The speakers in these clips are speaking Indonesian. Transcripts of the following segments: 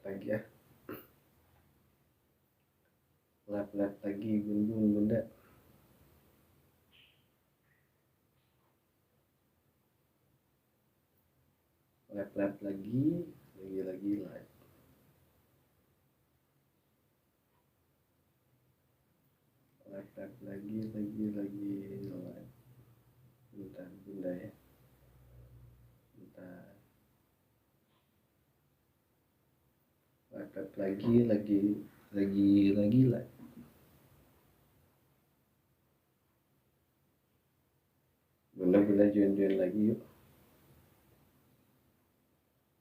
lagi ya, lap lagi bunda. Lap lagi live. Lap lagi live. Bentar bunda ya, bentar. Lap lagi live. Bunda join lagi yuk.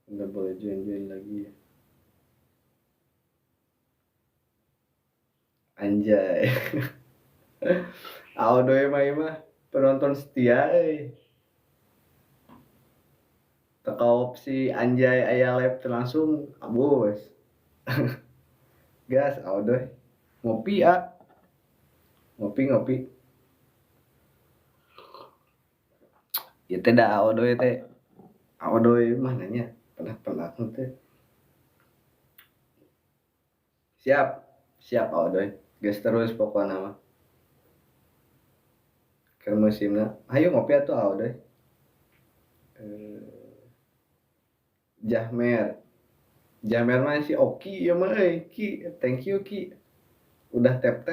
Bunda boleh join lagi ya. Anjay. Audoy mah penonton setia teka opsi anjay aya live langsung bos. Gas audoy ngopi ngopi ya teh dah audoy mah nanya pernah teh siap audoy gas terus pokoknya mah ke musimnya ayo ngopi atuh audoy. Jahmer mah si Oki ya mah Ki thank you Ki udah tap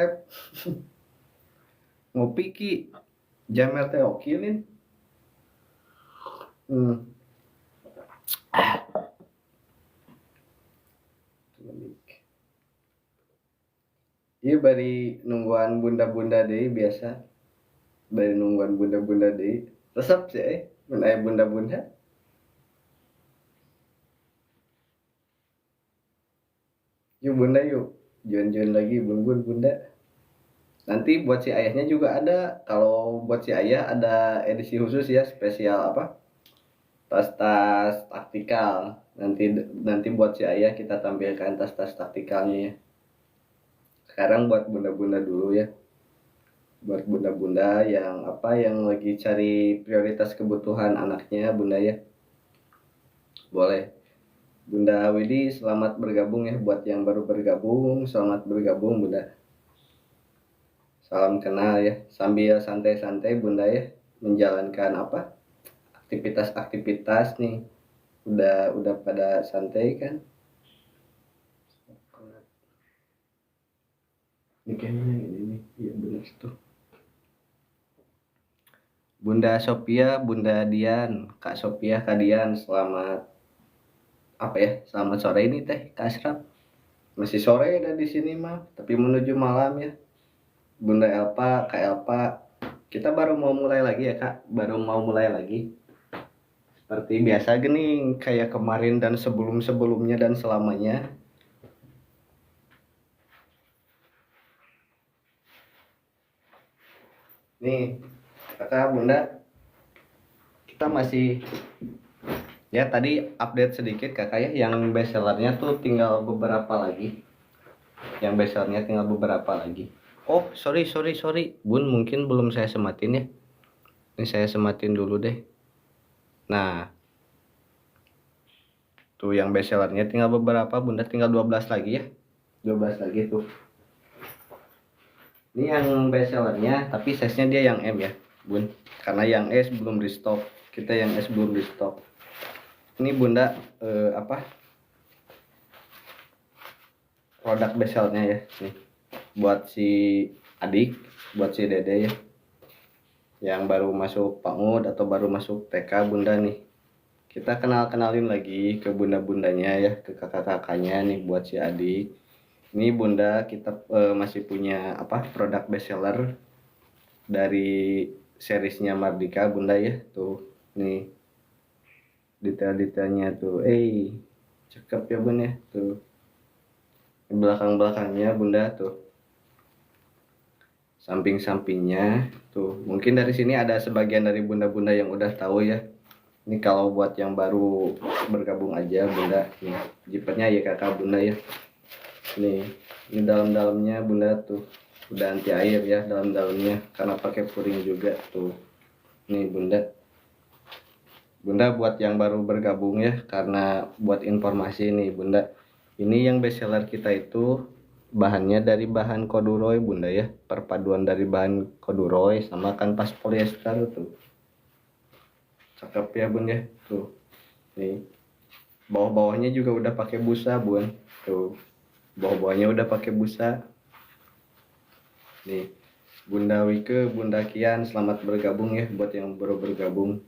ngopi Ki Jahmer teh Oki nih. Iya bari nungguan bunda deh biasa. Bari nungguan bunda deh. Resep sih mun aya bunda. Yuk bunda yuk. Join lagi bunda. Nanti buat si ayahnya juga ada. Kalau buat si ayah ada edisi khusus ya spesial apa? Tas-tas taktikal. Nanti buat si ayah kita tampilkan tas-tas taktikalnya ya. Sekarang buat bunda dulu ya. Buat bunda yang lagi cari prioritas kebutuhan anaknya bunda ya. Boleh. Bunda Widi selamat bergabung ya, buat yang baru bergabung selamat bergabung bunda. Salam kenal ya, sambil santai-santai bunda ya menjalankan aktivitas nih. Udah pada santai kan? Ini kayaknya ini nih, iya benar tuh. Bunda Sophia, Bunda Dian, Kak Sophia, Kak Dian, selamat selamat sore ini teh Kak Asraf. Masih sore dah di sini mah, tapi menuju malam ya. Bunda Elpa, Kak Elpa, kita baru mau mulai lagi ya Kak, Seperti biasa gini, kayak kemarin dan sebelumnya dan selamanya. Nih, Kakak, Bunda, kita masih ya tadi update sedikit Kakak ya, yang bestsellernya tuh tinggal beberapa lagi. Oh, sorry. Bun, mungkin belum saya sematin ya. Ini saya sematin dulu deh. Nah, tuh yang bestsellernya tinggal beberapa, Bunda tinggal 12 lagi ya. 12 lagi tuh. Ini yang bestsellernya, tapi size-nya dia yang M ya, Bun. Karena yang S belum restock. Kita yang S belum restock. Ini Bunda produk bestsellernya ya, nih. Buat si adik, buat si dede ya. Yang baru masuk PAUD atau baru masuk TK Bunda nih. Kita kenalin lagi ke bunda-bundanya ya, ke kakak-kakaknya nih buat si adik. Ini Bunda kita masih punya produk bestseller dari seriesnya Mardika Bunda ya, tuh nih detail-detailnya tuh, cakep ya Bun ya, tuh belakang-belakangnya Bunda tuh, samping-sampingnya tuh. Mungkin dari sini ada sebagian dari bunda-bunda yang udah tahu ya. Ini kalau buat yang baru bergabung aja Bunda, nih jipernya ya kakak Bunda ya. Nih, ini dalam-dalamnya Bunda tuh udah anti air ya dalam-dalamnya karena pakai puring juga tuh. Nih Bunda buat yang baru bergabung ya, karena buat informasi nih Bunda, Ini yang bestseller kita itu bahannya dari bahan corduroy bunda ya, perpaduan dari bahan corduroy sama kanvas polyester tuh, cakep ya bun ya. Tuh nih, bawah-bawahnya juga udah pakai busa bun, tuh bawah-bawahnya udah pakai busa nih. Bunda Wike, Bunda Kian, selamat bergabung ya buat yang baru bergabung.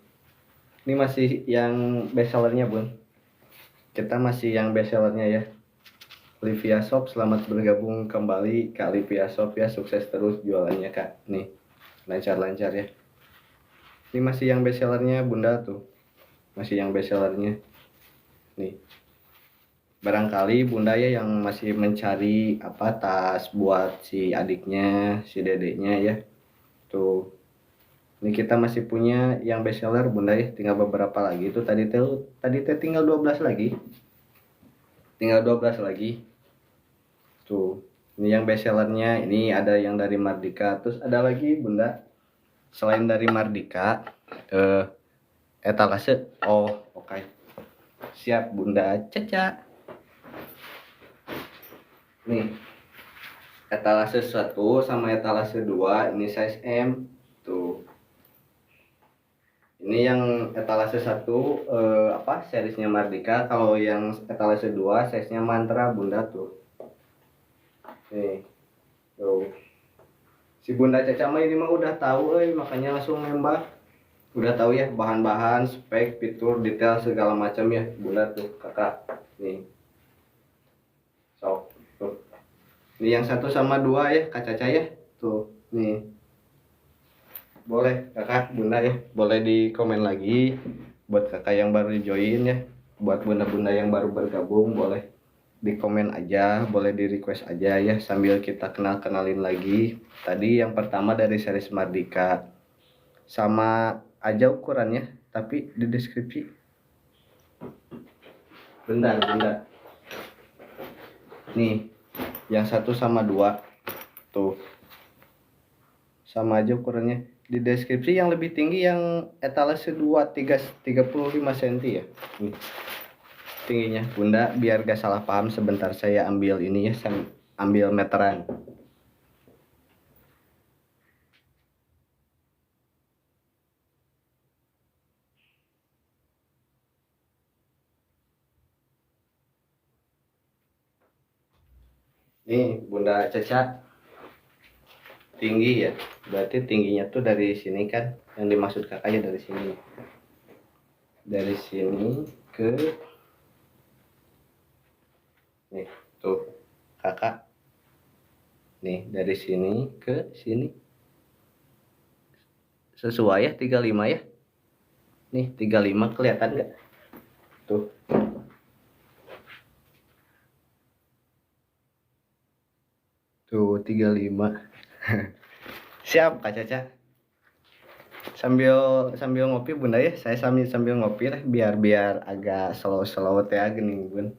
Ini masih yang bestsellernya bun, kita masih yang bestsellernya ya. Livia Shop, selamat bergabung kembali Kak Livia Shop ya, sukses terus jualannya Kak. Nih, lancar-lancar ya. Ini masih yang bestsellernya bunda tuh, masih yang bestsellernya. Nih, barangkali bunda ya yang masih mencari apa tas buat si adiknya, si dedeknya ya. Tuh, ini kita masih punya yang bestseller bunda ya, tinggal beberapa lagi. Itu tadi teh tinggal 12 lagi. Tinggal 12 lagi. Tuh, ini yang bestsellernya, ini ada yang dari Mardika, terus ada lagi bunda selain dari Mardika, etalase. Oh, oke. Okay. Siap bunda Caca. Nih, etalase 1 sama etalase 2 ini size M. Tuh. Ini yang etalase 1 apa seriesnya Mardika, kalau yang etalase 2 size-nya Mantra bunda tuh. Nih. Tuh. Si bunda Caca mah ini mah udah tahu makanya langsung nembak. Udah tahu ya bahan-bahan, spek, fitur, detail segala macam ya bunda tuh kakak. Nih. Sok. Tuh. Ini yang 1 sama 2 ya Kak Caca ya. Tuh, nih. Boleh kakak, bunda ya. Boleh di komen lagi buat kakak yang baru join ya. Buat bunda-bunda yang baru bergabung boleh di komen aja, boleh di request aja ya sambil kita kenalin lagi. Tadi yang pertama dari series Mardika. Sama aja ukurannya, tapi di deskripsi. Bentar. Nih, yang 1 sama 2 tuh sama aja ukurannya. Di deskripsi yang lebih tinggi yang etalase 2 35 cm ya. Nih, tingginya bunda, biar gak salah paham sebentar saya ambil ini ya, ambil meteran. Nih bunda Caca, tinggi ya, berarti tingginya tuh dari sini kan, yang dimaksud kakaknya dari sini ke nih tuh kakak, nih dari sini ke sini sesuai ya 35 ya. Nih 35 kelihatan nggak tuh. Tuh 35. Siap Kak Caca. Sambil ngopi bunda ya, saya sambil ngopi lah biar agak slow teh gini bun.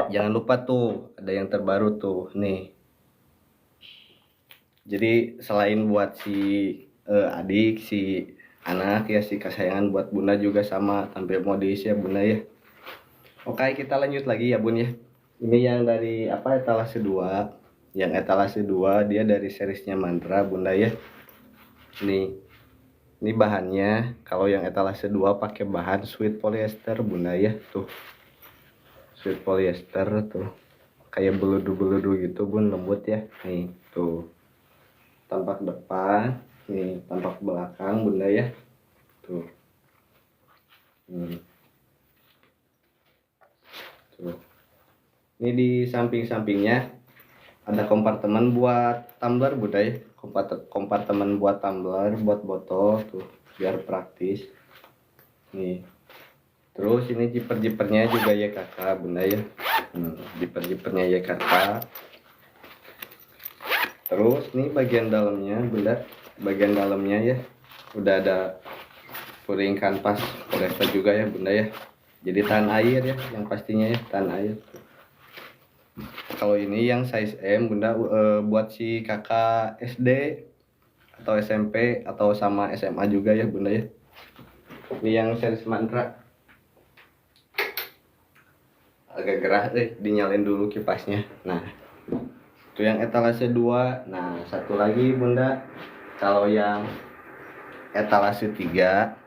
Jangan lupa tuh ada yang terbaru tuh nih. Jadi selain buat si adik, si anak ya, si kesayangan, buat bunda juga sama, tampil modis ya bunda ya. Oke, kita lanjut lagi ya bun ya. Ini yang dari apa etalase 2. Yang etalase 2 dia dari seriesnya Mantra bunda ya. Ini bahannya, kalau yang etalase 2 pakai bahan sweet polyester bunda ya. Tuh. Sweet polyester tuh. Kayak beludu-beludu gitu bun, lembut ya. Nih, tuh. Tampak depan, nih tampak belakang bunda ya. Tuh. Tuh. Ini di samping-sampingnya ada kompartemen buat tumbler bunda ya. Kompartemen buat tumbler, buat botol tuh biar praktis. Nih. Terus ini jiper-jipernya juga ya kakak bunda ya. Jiper-jipernya ya kakak. Terus nih bagian dalamnya bunda, bagian dalamnya ya udah ada puring kanvas polyester juga ya bunda ya. Jadi tahan air ya, yang pastinya ya tahan air. Kalau ini yang size M bunda, buat si kakak SD atau SMP atau sama SMA juga ya bunda ya. Ini yang series Mantra. agak gerah dinyalain dulu kipasnya. Nah itu yang etalase 2. Nah satu lagi bunda, kalau yang etalase 3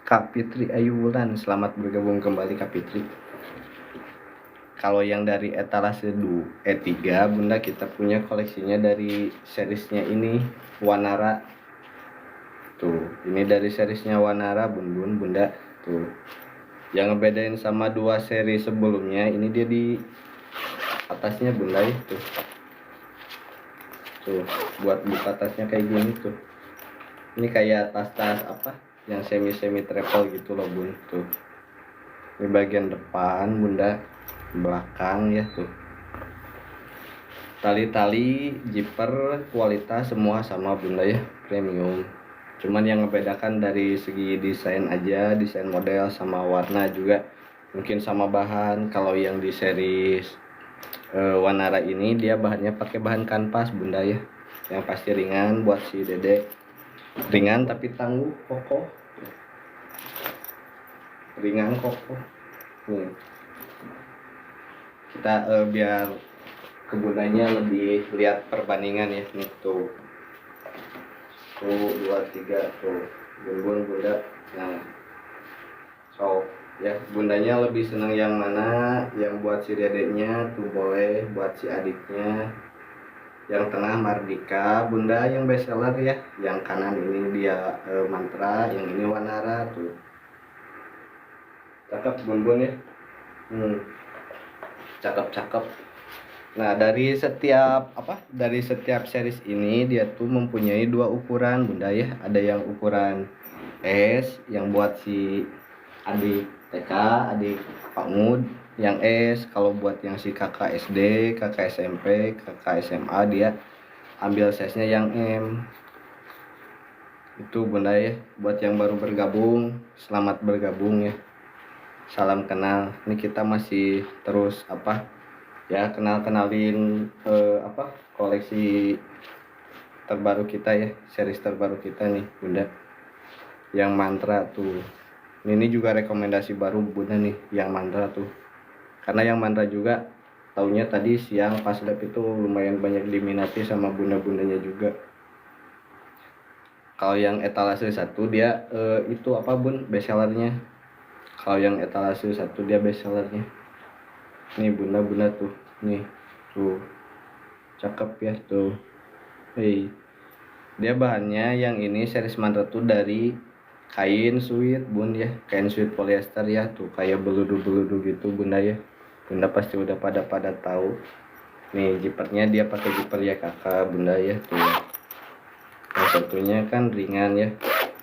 Kak Fitri Ayu Wulan, selamat bergabung kembali Kak Fitri. Kalau yang dari etalase 3 bunda, kita punya koleksinya dari seriesnya ini Wanara. Tuh, ini dari seriesnya Wanara bunda. Tuh, yang ngebedain sama 2 seri sebelumnya, ini dia di atasnya bunda ya. Tuh, buat buka tasnya kayak gini tuh. Ini kayak tas-tas apa yang semi travel gitu loh bun. Tuh, ini bagian depan bunda, belakang ya tuh. Tali-tali, zipper, kualitas semua sama bunda ya, premium. Cuman yang membedakan dari segi desain aja, desain model sama warna juga. Mungkin sama bahan. Kalau yang di series Wanara ini dia bahannya pakai bahan kanvas bunda ya. Yang pasti ringan buat si dede. Ringan tapi tangguh, kokoh. Ringan kokoh. Nih. Kita biar kebunanya lebih lihat perbandingan ya. Nih tuh. Tuh 2 3 tuh. Bunda. Nah. So, ya bundanya lebih senang yang mana? Yang buat si dedeknya tuh boleh, buat si adiknya. Yang tengah Mardika, bunda yang bestseller ya. Yang kanan ini dia Mantra, yang ini Wanara tuh. Cakep bun ya. Cakep. Nah, dari setiap series ini dia tuh mempunyai 2 ukuran bunda ya. Ada yang ukuran S yang buat si adik TK, adik PAUD. Yang S kalau buat yang si kakak SD, kakak SMP, kakak SMA dia ambil size-nya yang M. Itu bunda ya, buat yang baru bergabung, selamat bergabung ya. Salam kenal. Ini kita masih terus kenalin koleksi terbaru kita ya, series terbaru kita nih bunda. Yang Mantra tuh. Ini juga rekomendasi baru bunda nih, yang Mantra tuh. Karena yang Mantra juga taunya tadi siang pas live itu lumayan banyak diminati sama bunda-bundanya juga. Kalau yang etalase 1 dia itu apa bun bestsellernya. Kalau yang etalase 1 dia bestsellernya. Nih bunda tuh. Nih tuh. Cakep ya tuh. Hei. Dia bahannya yang ini series Mantra tuh dari kain sweet bun ya. Kain sweet polyester ya tuh, kayak beludu-beludu gitu bunda ya. Bunda pasti udah pada tahu. Nih zippernya dia pakai zipper ya kakak bunda ya tuh. Yang satunya kan ringan ya,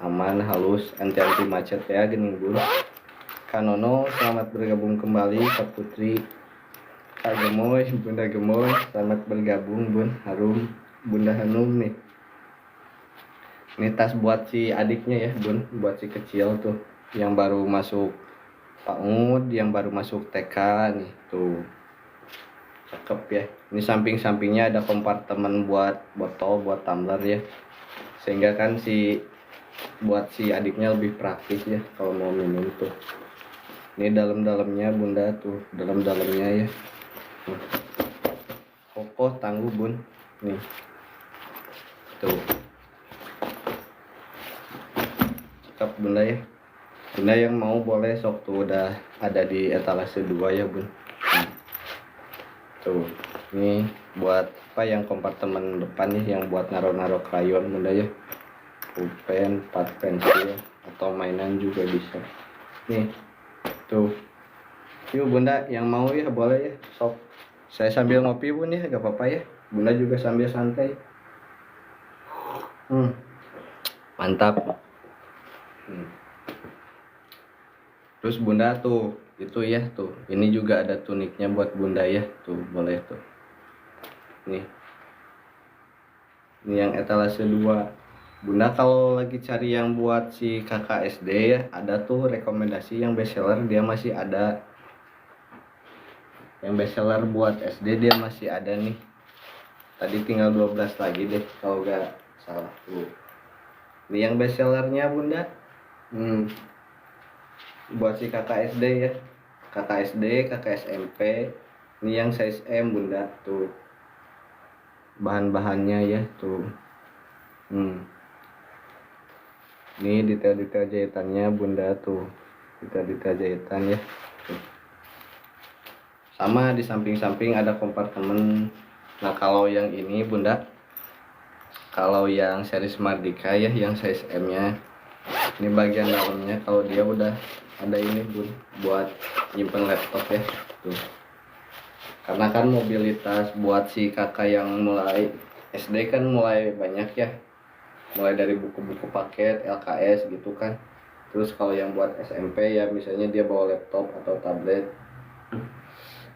aman, halus, anti macet ya gini bun. Kanono selamat bergabung kembali. Kak Putri, Kak Gemoy, Bunda Gemoy selamat bergabung bun. Harum Bunda Hanum nih. Ini tas buat si adiknya ya bun, buat si kecil tuh yang baru masuk PAUD, yang baru masuk TK nih tuh. Cakep ya. Ini samping-sampingnya ada kompartemen buat botol, buat tumbler ya. Sehingga kan buat si adiknya lebih praktis ya kalau mau minum tuh. Ini dalam-dalamnya bunda tuh, dalam-dalamnya ya. Kokoh tangguh bun. Nih. Tuh. Cakep bunda ya. Bunda yang mau boleh sok tuh, udah ada di etalase 2 ya bun. Tuh. Ini buat yang kompartemen depan nih, yang buat naro-naro krayon bunda ya. Pulpen, pad pensil atau mainan juga bisa. Nih. Tuh. Yuk bunda yang mau ya boleh ya, sok. Saya sambil ngopi bun ya, gak apa-apa ya. Bunda juga sambil santai. Mantap. Terus bunda tuh itu ya tuh, ini juga ada tuniknya buat bunda ya tuh, boleh tuh. Nih ini yang etalase 2 bunda. Kalau lagi cari yang buat si kakak SD ya, ada tuh rekomendasi yang bestseller, dia masih ada. Yang bestseller buat SD dia masih ada nih, tadi tinggal 12 lagi deh kalau gak salah tuh. Ini yang bestsellernya bunda. buat si kakak SD ya, kakak SD, kakak SMP. Ini yang size M bunda tuh, bahan-bahannya ya tuh. Ini detail-detail jahitannya bunda tuh, detail-detail jahitan ya tuh. Sama di samping-samping ada kompartemen. Nah kalau yang ini bunda, kalau yang series Mardika ya, yang size M nya, ini bagian dalamnya kalau dia udah ada ini bun, buat nyimpen laptop ya tuh. Karena kan mobilitas buat si kakak yang mulai SD kan mulai banyak ya, mulai dari buku-buku paket LKS gitu kan. Terus kalau yang buat SMP ya misalnya dia bawa laptop atau tablet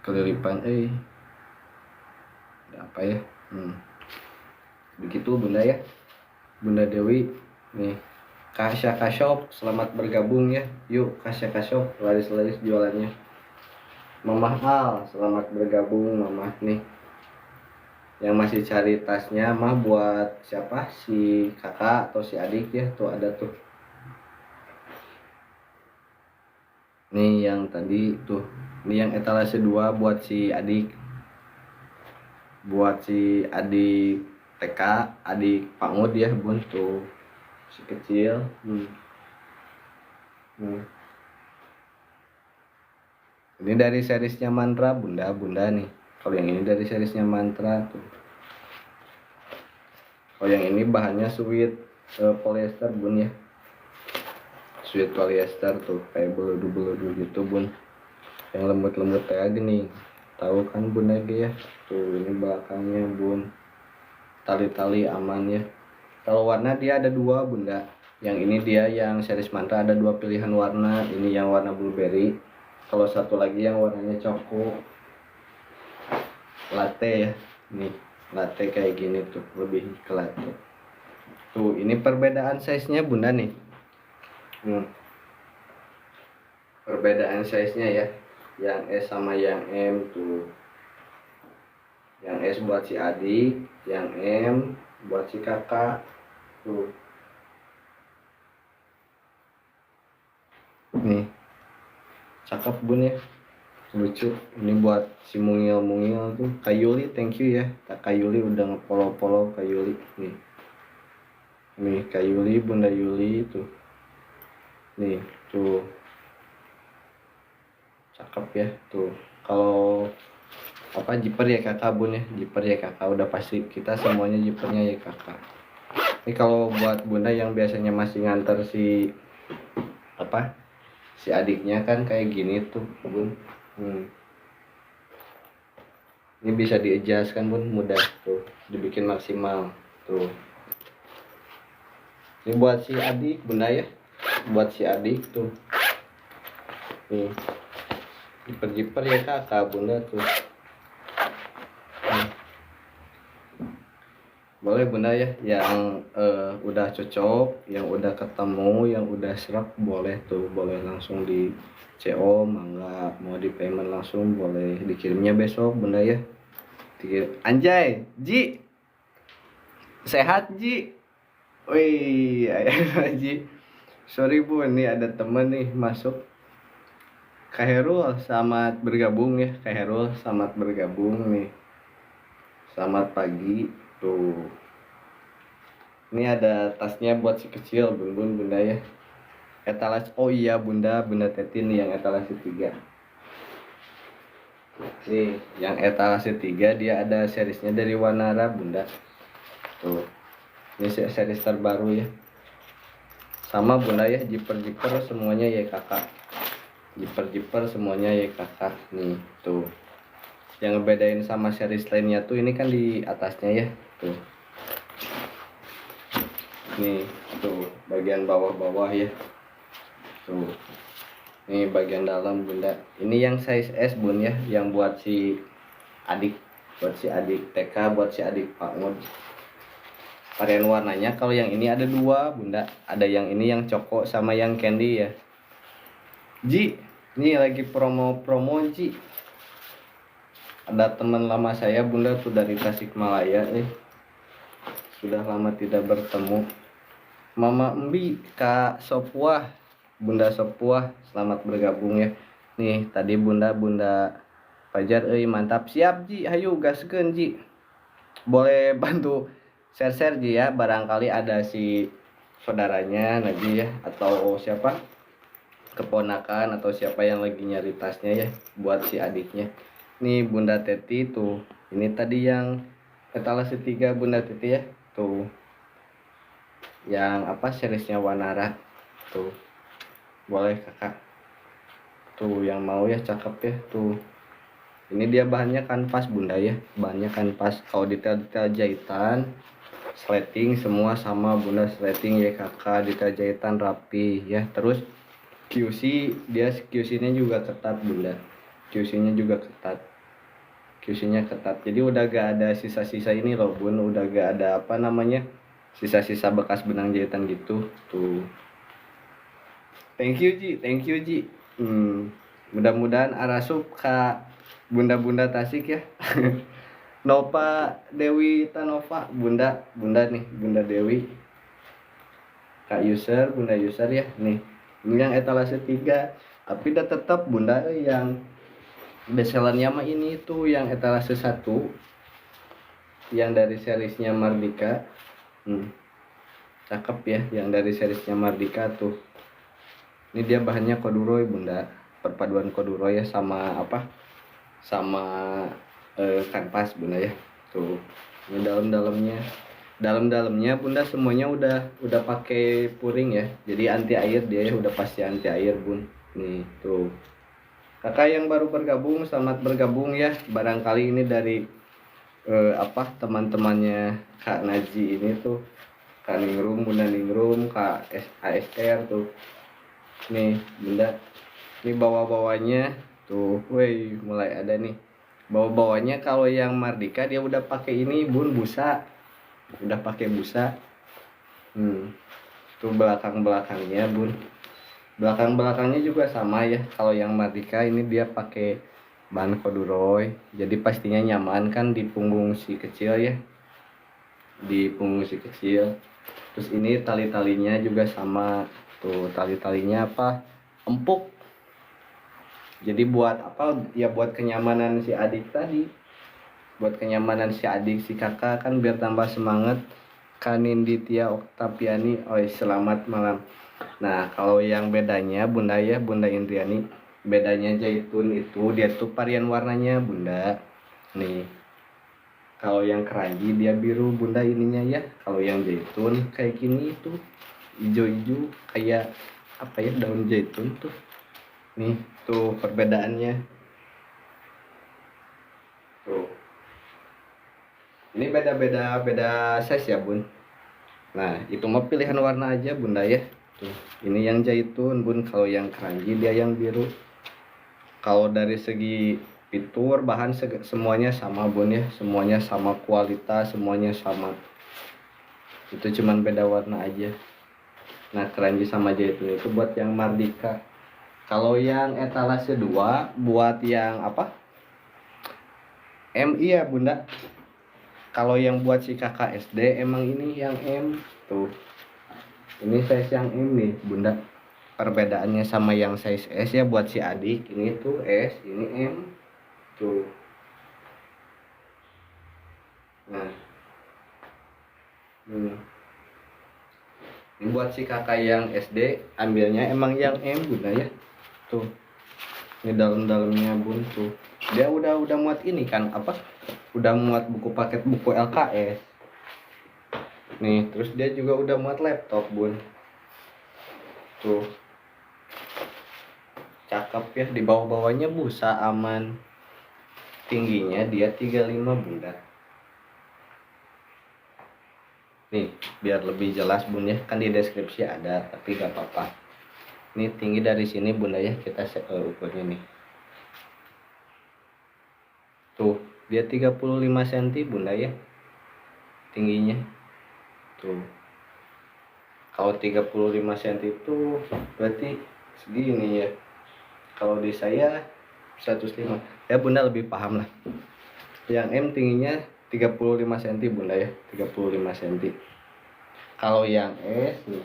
kelilipan ada apa ya, begitu bunda ya, Bunda Dewi. Nih Kasya Shop selamat bergabung ya, yuk Kasya Shop laris-laris jualannya. Mama Al selamat bergabung mama. Nih yang masih cari tasnya mah buat siapa, si kakak atau si adik ya, tuh ada tuh. Nih yang tadi tuh, ini yang etalase 2 buat si adik, buat si adik TK, adik Pak Ngud ya bun tuh, si kecil. Ini dari seriesnya Mantra bunda nih. Kalau yang ini dari seriesnya Mantra tuh. Kalau yang ini bahannya sweet polyester bun ya, sweet polyester tuh, kayak beludu-beludu gitu bun, yang lembut-lembut kayak gini, tahu kan bun lagi ya tuh. Ini belakangnya bun, tali-tali aman ya. Kalau warna dia ada 2 bunda, yang ini dia yang series Mantra ada 2 pilihan warna, ini yang warna blueberry, kalau satu lagi yang warnanya coko latte ya. Nih latte kayak gini tuh, lebih ke latte tuh. Ini perbedaan size nya bunda nih, perbedaan size nya ya, yang S sama yang M tuh. Yang S buat si adik, yang M buat si kakak tuh. Nih cakep bun ya, lucu. Ini buat si mungil-mungil tuh, Kayuli thank you ya, Kayuli udah nge-follow Kayuli nih Kayuli, Bunda Yuli tuh. Nih tuh cakep ya tuh. Kalau apa jiper ya kakak bun ya, jiper ya kakak, udah pasti kita semuanya jipernya ya kakak. Ini kalau buat bunda yang biasanya masih nganter si apa, si adiknya kan kayak gini tuh bun. Ini bisa di-adjust kan bun, mudah tuh, dibikin maksimal tuh. Ini buat si adik bunda ya, buat si adik tuh. Nih jiper-jiper ya kakak bunda tuh. Boleh bunda ya, yang udah cocok, yang udah ketemu, yang udah serap, boleh tuh, boleh langsung di CO, mangga. Mau di payment langsung boleh, dikirimnya besok bunda ya. Anjay Ji, sehat Ji. Wih ayah Ji, sorry bu, ini ada temen nih masuk. Kak Herul selamat bergabung ya, Kak Herul selamat bergabung nih, selamat pagi tuh. Ini ada tasnya buat si kecil bun bunda ya, etalase, oh iya bunda Tetin nih yang etalase 3 nih, yang etalase 3 dia ada seriesnya dari Wanara bunda tuh. Ini series terbaru ya, sama bunda ya, jiper semuanya ya kakak, jiper semuanya ya kakak. Nih tuh, yang ngebedain sama series lainnya tuh, ini kan di atasnya ya tuh. Nih tuh bagian bawah ya tuh. Ini bagian dalam bunda, ini yang size S bun ya, yang buat si adik, buat si adik TK, buat si adik Pak Ngud. Varian warnanya kalau yang ini ada 2 bunda, ada yang ini yang coko sama yang candy ya Ji. Ini lagi promo Ji, ada teman lama saya bunda tuh dari Tasikmalaya, sudah lama tidak bertemu. Mama Embi Kak Sopwah Bunda Sepuah, selamat bergabung ya. Nih tadi Bunda Fajar, mantap, siap Ji, hayu gaskeun Ji. Boleh bantu share-share Ji ya, barangkali ada si saudaranya Naji ya, atau siapa keponakan atau siapa yang lagi nyari tasnya ya buat si adiknya. Nih Bunda Teti tuh, ini tadi yang etalase 3 Bunda Teti ya, tuh yang apa seriesnya Wanara tuh, boleh kakak tuh yang mau ya, cakep ya tuh. Ini dia bahannya kanvas Bunda ya, bahannya kanvas. Kalau detail-detail jahitan, sleting semua sama Bunda, sleting ya kakak, detail jahitan rapi ya. Terus QC, dia QC nya juga ketat Bunda, QC nya juga ketat, QC nya ketat. Jadi udah gak ada sisa-sisa ini loh Bun, udah gak ada apa namanya, sisa-sisa bekas benang jahitan gitu tuh. Thank you Ji, thank you Ji. Mudah-mudahan arasup ka bunda-bunda Tasik ya. Nova Dewi Tanova, Bunda nih, Bunda Dewi. Kak user, Bunda user ya. Nih, ini yang etalase 3. Tapi udah tetap Bunda yang bestsellernya mah ini tuh yang etalase 1. Yang dari seriesnya Mardika. Cakep ya, yang dari seriesnya Mardika tuh. Ini dia bahannya corduroy Bunda, perpaduan corduroy ya sama apa? Sama kanvas Bunda ya. Tuh. Ini dalam-dalamnya Bunda semuanya udah pakai puring ya. Jadi anti air dia ya, udah pasti anti air Bun. Nih tuh. Kakak yang baru bergabung, selamat bergabung ya. Barangkali ini dari teman-temannya Kak Naji ini tuh, Kak Ningrum, Bunda Ningrum, Kak ASR tuh. Nih Bunda, ini bawa-bawanya tuh, woi mulai ada nih. Bawa-bawanya kalau yang Mardika dia udah pakai ini Bun, busa. Udah pakai busa. Tuh belakang-belakangnya Bun. Belakang-belakangnya juga sama ya. Kalau yang Mardika ini dia pakai bahan corduroy. Jadi pastinya nyaman kan di punggung si kecil ya. Di punggung si kecil. Terus ini tali-talinya juga sama. Tuh tali-talinya apa? Empuk. Jadi buat apa ya, buat kenyamanan si adik tadi, buat kenyamanan si adik si kakak kan, biar tambah semangat. Kaninditya Oktaviani, selamat malam. Nah kalau yang bedanya Bunda ya, Bunda Indriani, bedanya jaitun itu dia tuh varian warnanya Bunda. Nih kalau yang keranji dia biru Bunda ininya ya, kalau yang jaitun kayak gini itu hijau-hijau kayak apa ya, daun jaitun tuh. Nih tuh perbedaannya tuh. Ini beda size ya Bun. Nah itu mah pilihan warna aja Bunda ya. Tuh ini yang jaitun Bun, kalau yang keranji dia yang biru. Kalau dari segi fitur bahan semuanya sama Bun ya, semuanya sama kualitas, semuanya sama. Itu cuman beda warna aja. Nah keranji sama jaitun itu buat yang Mardika. Kalau yang etalase 2 buat yang apa? MI ya Bunda. Kalau yang buat si kakak SD emang ini yang M tuh. Ini size yang M nih Bunda. Perbedaannya sama yang size S ya, buat si adik ini tuh S, ini M tuh. Nah. Ini buat si kakak yang SD ambilnya emang yang M Bunda ya. Tuh. Ini dalam-dalamnya Bun tuh. Dia udah muat ini kan apa? Udah muat buku paket buku LKS. Nih, terus dia juga udah muat laptop Bun. Tuh. Cakep ya, di bawah-bawahnya busa aman. Tingginya dia 35 Bunda. Nih, biar lebih jelas Bun ya, kan di deskripsi ada, tapi gak apa-apa. Ini tinggi dari sini Bunda ya, kita ukurnya nih. Tuh, dia 35 cm Bunda ya. Tingginya. Tuh. Kalau 35 cm itu berarti segini ya. Kalau di saya 105. Ya Bunda lebih paham lah. Yang M tingginya 35 cm Bunda ya, 35 cm. Kalau yang S nih,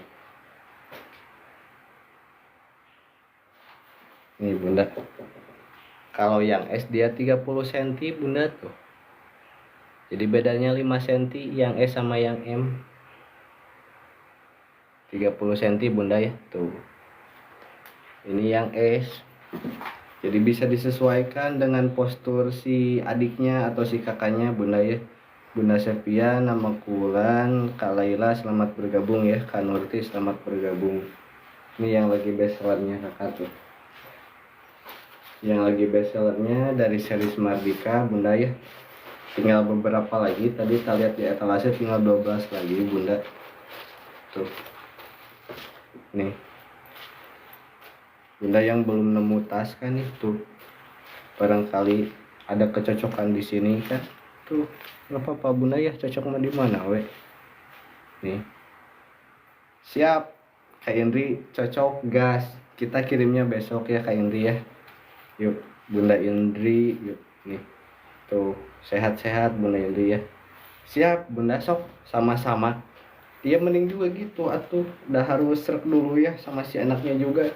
Nih bunda, kalau yang S dia 30 cm bunda tuh, jadi bedanya 5 cm yang S sama yang M. 30 cm bunda ya tuh, ini yang S. Jadi bisa disesuaikan dengan postur si adiknya atau si kakaknya bunda ya. Bunda Sepia, nama Kulan, Kak Laila selamat bergabung ya, Kak Nurti selamat bergabung. Ini yang lagi bestsellernya kakak tuh, yang lagi bestsellernya dari series Mardika bunda ya. Tinggal beberapa lagi, tadi kita lihat di etalase tinggal 12 lagi bunda tuh. Nih bunda yang belum nemu tas kan itu, barangkali ada kecocokan di sini kan tuh, nggak apa-apa bunda ya, cocok mah di mana we. Nih siap Kak Indri, cocok gas, kita kirimnya besok ya Kak Indri ya. Yuk bunda Indri, yuk nih tuh, sehat-sehat bunda Indri ya. Siap bunda, sok sama-sama. Dia mending juga gitu atuh, udah harus serek dulu ya sama si anaknya juga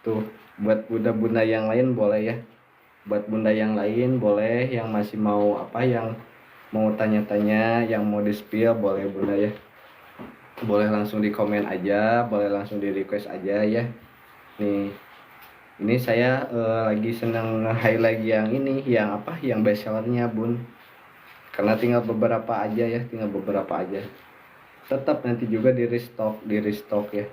tuh. Buat bunda-bunda yang lain boleh ya, buat bunda yang lain boleh, yang masih mau apa, yang mau tanya-tanya, yang mau di-spill boleh bunda ya, boleh langsung di komen aja, boleh langsung di request aja ya. Nih ini saya lagi senang highlight yang ini, yang apa, yang bestsellernya bun, karena tinggal beberapa aja ya, tinggal beberapa aja. Tetap nanti juga di restock ya,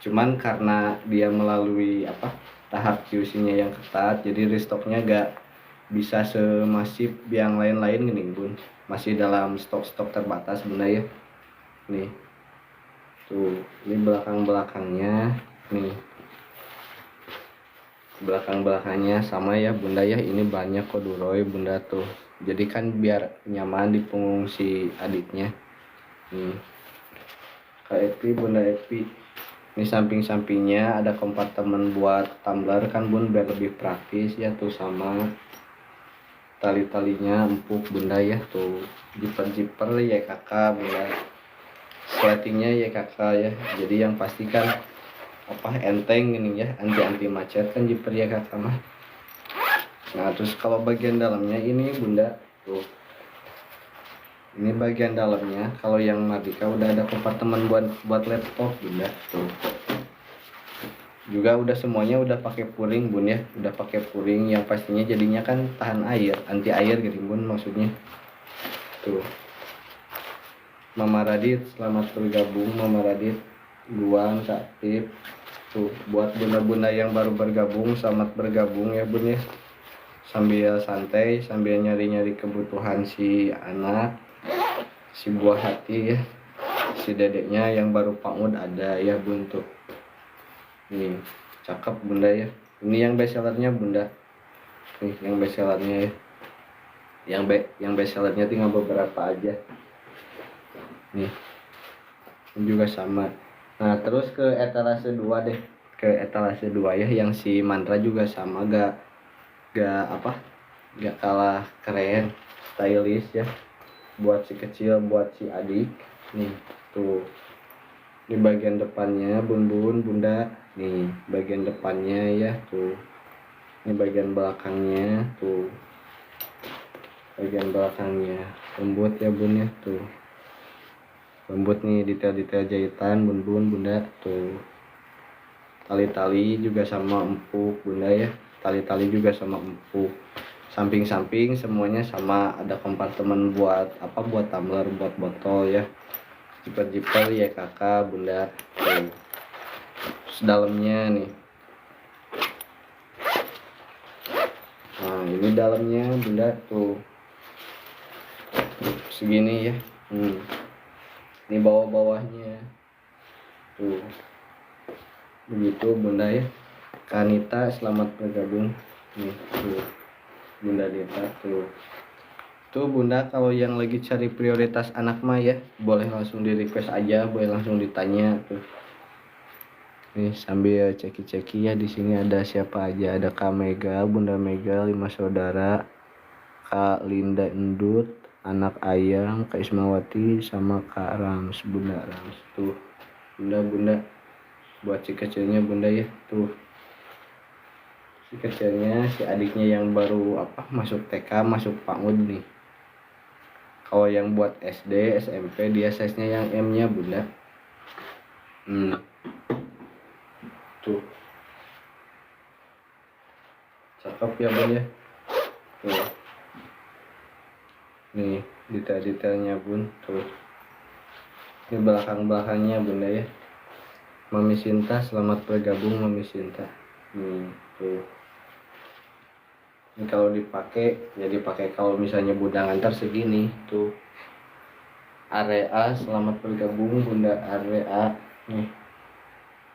cuman karena dia melalui apa, tahap QC-nya yang ketat, jadi restocknya gak bisa semasif yang lain-lain gini bun, masih dalam stok-stok terbatas bunda ya. Nih tuh, ini belakang-belakangnya nih, belakang-belakangnya sama ya bunda ya, ini banyak koduroy bunda tuh, jadi kan biar nyaman di punggung si adiknya. Nih Kak Epi, bunda Epi, ini samping-sampingnya ada kompartemen buat tumbler kan bun, biar lebih praktis ya tuh, sama tali-talinya empuk bunda ya tuh, jiper-jiper ya kakak bunda, slatingnya ya kakak ya, jadi yang pastikan apa, enteng ini ya, anti macet kan jiper ya kakak mah. Nah terus kalau bagian dalamnya ini bunda tuh, ini bagian dalamnya kalau yang Mardika udah ada kompartemen buat laptop bunda tuh, juga udah semuanya udah pakai puring bun ya, udah pakai puring yang pastinya jadinya kan tahan air, anti air gitu bun maksudnya tuh. Mama Radit selamat bergabung, Mama Radit, Luang, Kak Tip tuh, buat bunda-bunda yang baru bergabung selamat bergabung ya bun ya, sambil santai, sambil nyari-nyari kebutuhan si anak, si buah hati ya, si dedeknya yang baru pangud ada ya bun tuh. Nih cakep bunda ya, ini yang bestsellernya bunda, nih yang bestsellernya ya, yang bestsellernya tinggal beberapa aja nih, ini juga sama. Nah terus ke etalase 2 deh, ke etalase 2 ya, yang si mantra juga sama, gak apa, gak kalah keren, stylish ya, buat si kecil, buat si adik. Nih tuh, di bagian depannya bun bunda, nih bagian depannya ya tuh, ini bagian belakangnya tuh, bagian belakangnya lembut ya bun ya tuh, lembut nih, detail-detail jahitan bun bunda tuh. Tali-tali juga sama empuk bunda ya, tali-tali juga sama empuk, samping-samping semuanya sama, ada kompartemen buat apa, buat tumbler, buat botol ya, jiper-jiper ya kakak bunda tuh. Terus dalamnya nih, nah ini dalamnya bunda tuh segini ya. Ini bawah-bawahnya tuh begitu bunda ya. Kanita selamat bergabung nih tuh, bunda Dita tuh bunda. Kalau yang lagi cari prioritas anak mah ya, boleh langsung di request aja, boleh langsung ditanya tuh. Nih sambil ceki-ceki ya, di sini ada siapa aja, ada Kak Mega, Bunda Mega, 5 saudara, Kak Linda Endut, anak ayam, Kak Ismawati, sama Kak Rams, Bunda Rams tuh, bunda buat si kecilnya bunda ya tuh. si kecilnya, si adiknya yang baru masuk TK, masuk PAUD nih. Kalau yang buat SD, SMP dia size-nya yang M-nya bunda. Tuh cakep ya bun ya. Tuh nih detail-detailnya bun. Tuh ini belakangnya bunda ya. Mami Sinta, selamat bergabung Mami Sinta. Tuh ini kalau dipakai ya dipakai kalau misalnya bunda ngantar segini. Tuh area, selamat bergabung bunda area nih.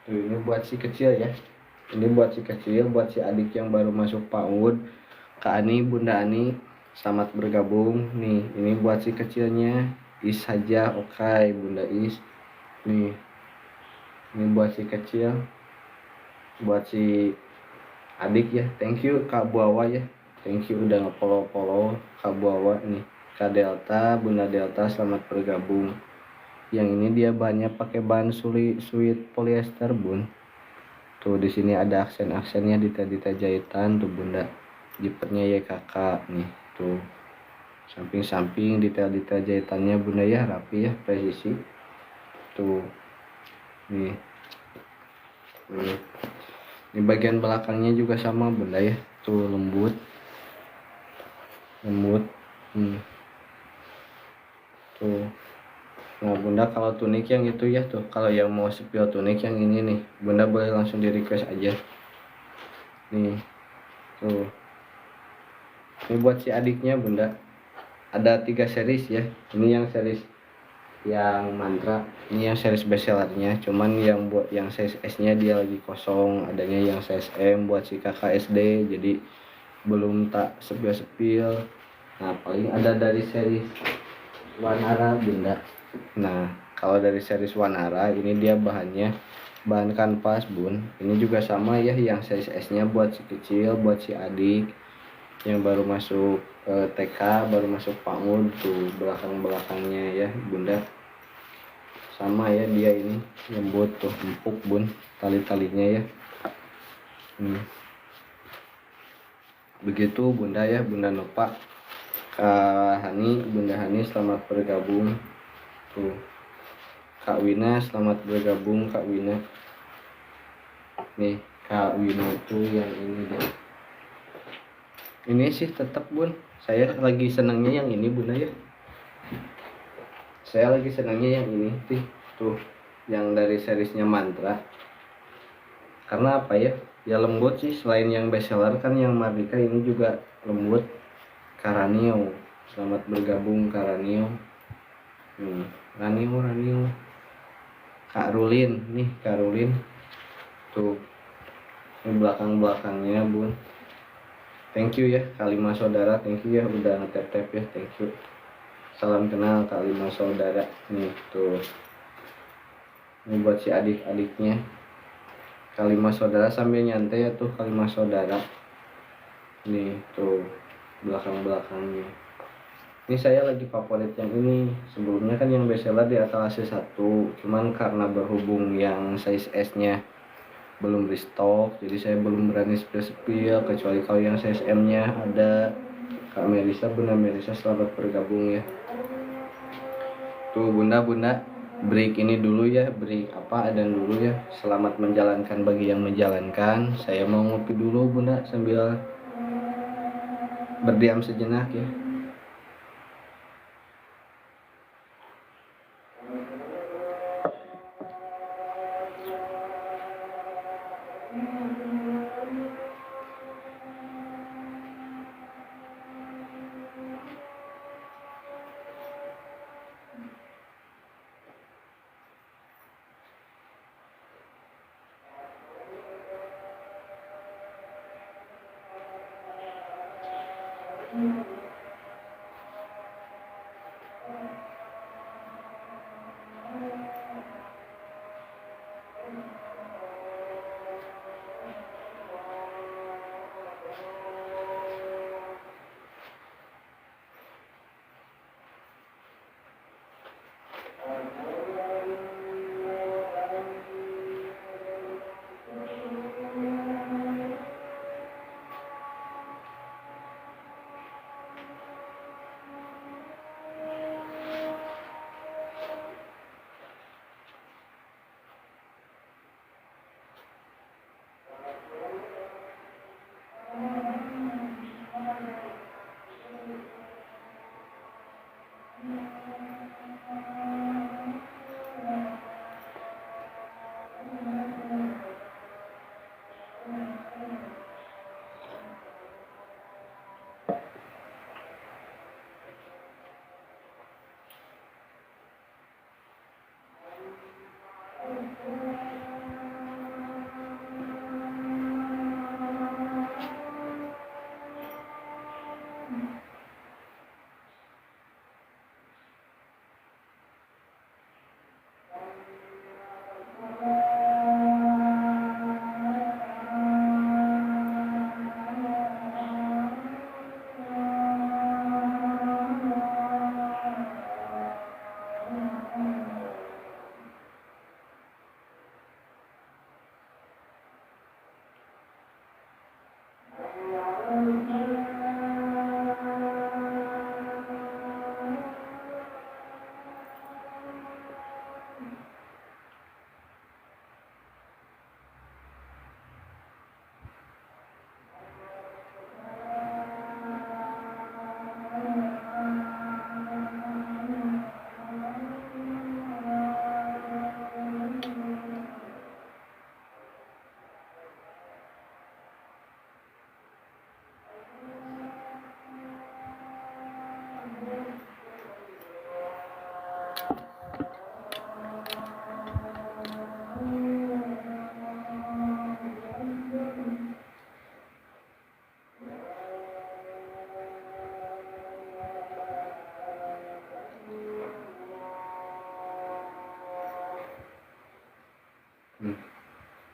Tuh ini buat si kecil ya. Ini buat si kecil, buat si adik yang baru masuk PAUD. Kak Ani, Bunda Ani, selamat bergabung nih. Ini buat si kecilnya. Is saja, oke Bunda Is. Nih ini buat si kecil, buat si adik ya. Thank you Kak Buawa ya, thank you udah nge-follow Kak Buawa nih. Kak Delta, Bunda Delta, selamat bergabung. Yang ini dia bahannya pakai bahan sweet polyester bun. Tuh di sini ada aksen-aksennya, detail-detail jahitan tuh bunda. Jipernya ya kakak nih. Tuh samping-samping detail-detail jahitannya bunda ya, rapi ya, presisi. Tuh nih. Ini bagian belakangnya juga sama bunda ya. Tuh lembut. Tuh. Nah bunda kalau tunik yang itu ya tuh, kalau yang mau spill tunik yang ini nih, bunda boleh langsung di request aja. Nih tuh. Ini buat si adiknya bunda. Ada 3 series ya. Ini yang series yang mantra, ini yang series bestsellernya. Cuman yang buat yang size S nya dia lagi kosong, adanya yang size M buat si kakak SD, jadi belum tak sepil-sepil. Nah paling ada dari series Wanara bunda. Nah kalau dari series Wanara ini dia bahannya bahan kanvas bun. Ini juga sama ya, yang size S nya buat si kecil, buat si adik yang baru masuk TK, baru masuk PAUD. Tuh belakangnya ya bunda sama ya, dia ini lembut tuh, empuk bun tali-talinya ya. Begitu bunda ya, Bunda Nova. Kak Hani, Bunda Hani, selamat bergabung. Tuh Kak Wina, selamat bergabung Kak Wina. Nih Kak Wina tuh yang ini deh. Ini sih tetap bun, saya lagi senangnya yang ini bunda ya. Saya lagi senangnya yang ini tuh yang dari seriesnya Mantra. Karena apa ya? Ya lembut sih, selain yang bestseller kan yang Mardika ini juga lembut. Karanio, selamat bergabung Karanio. Ranio. Kak Rulin nih, Kak Rulin. Tuh ini belakangnya bun. Thank you ya Kalima Saudara, thank you ya udah ngetep ya, thank you. Salam kenal Kalima Saudara nih. Tuh ini buat si adik-adiknya Kalima Saudara, sambil nyantai ya tuh Kalima Saudara nih. Tuh belakangnya ini saya lagi favorit yang ini. Sebelumnya kan yang bestseller di etalase 1, cuman karena berhubung yang size S nya belum restock, jadi saya belum berani spill, kecuali kalau yang size M nya ada. Kak Melisa, Bunda Melisa, selamat bergabung ya. Tuh bunda break ini dulu ya, break adan dulu ya. Selamat menjalankan bagi yang menjalankan. Saya mau ngopi dulu bunda sambil berdiam sejenak ya.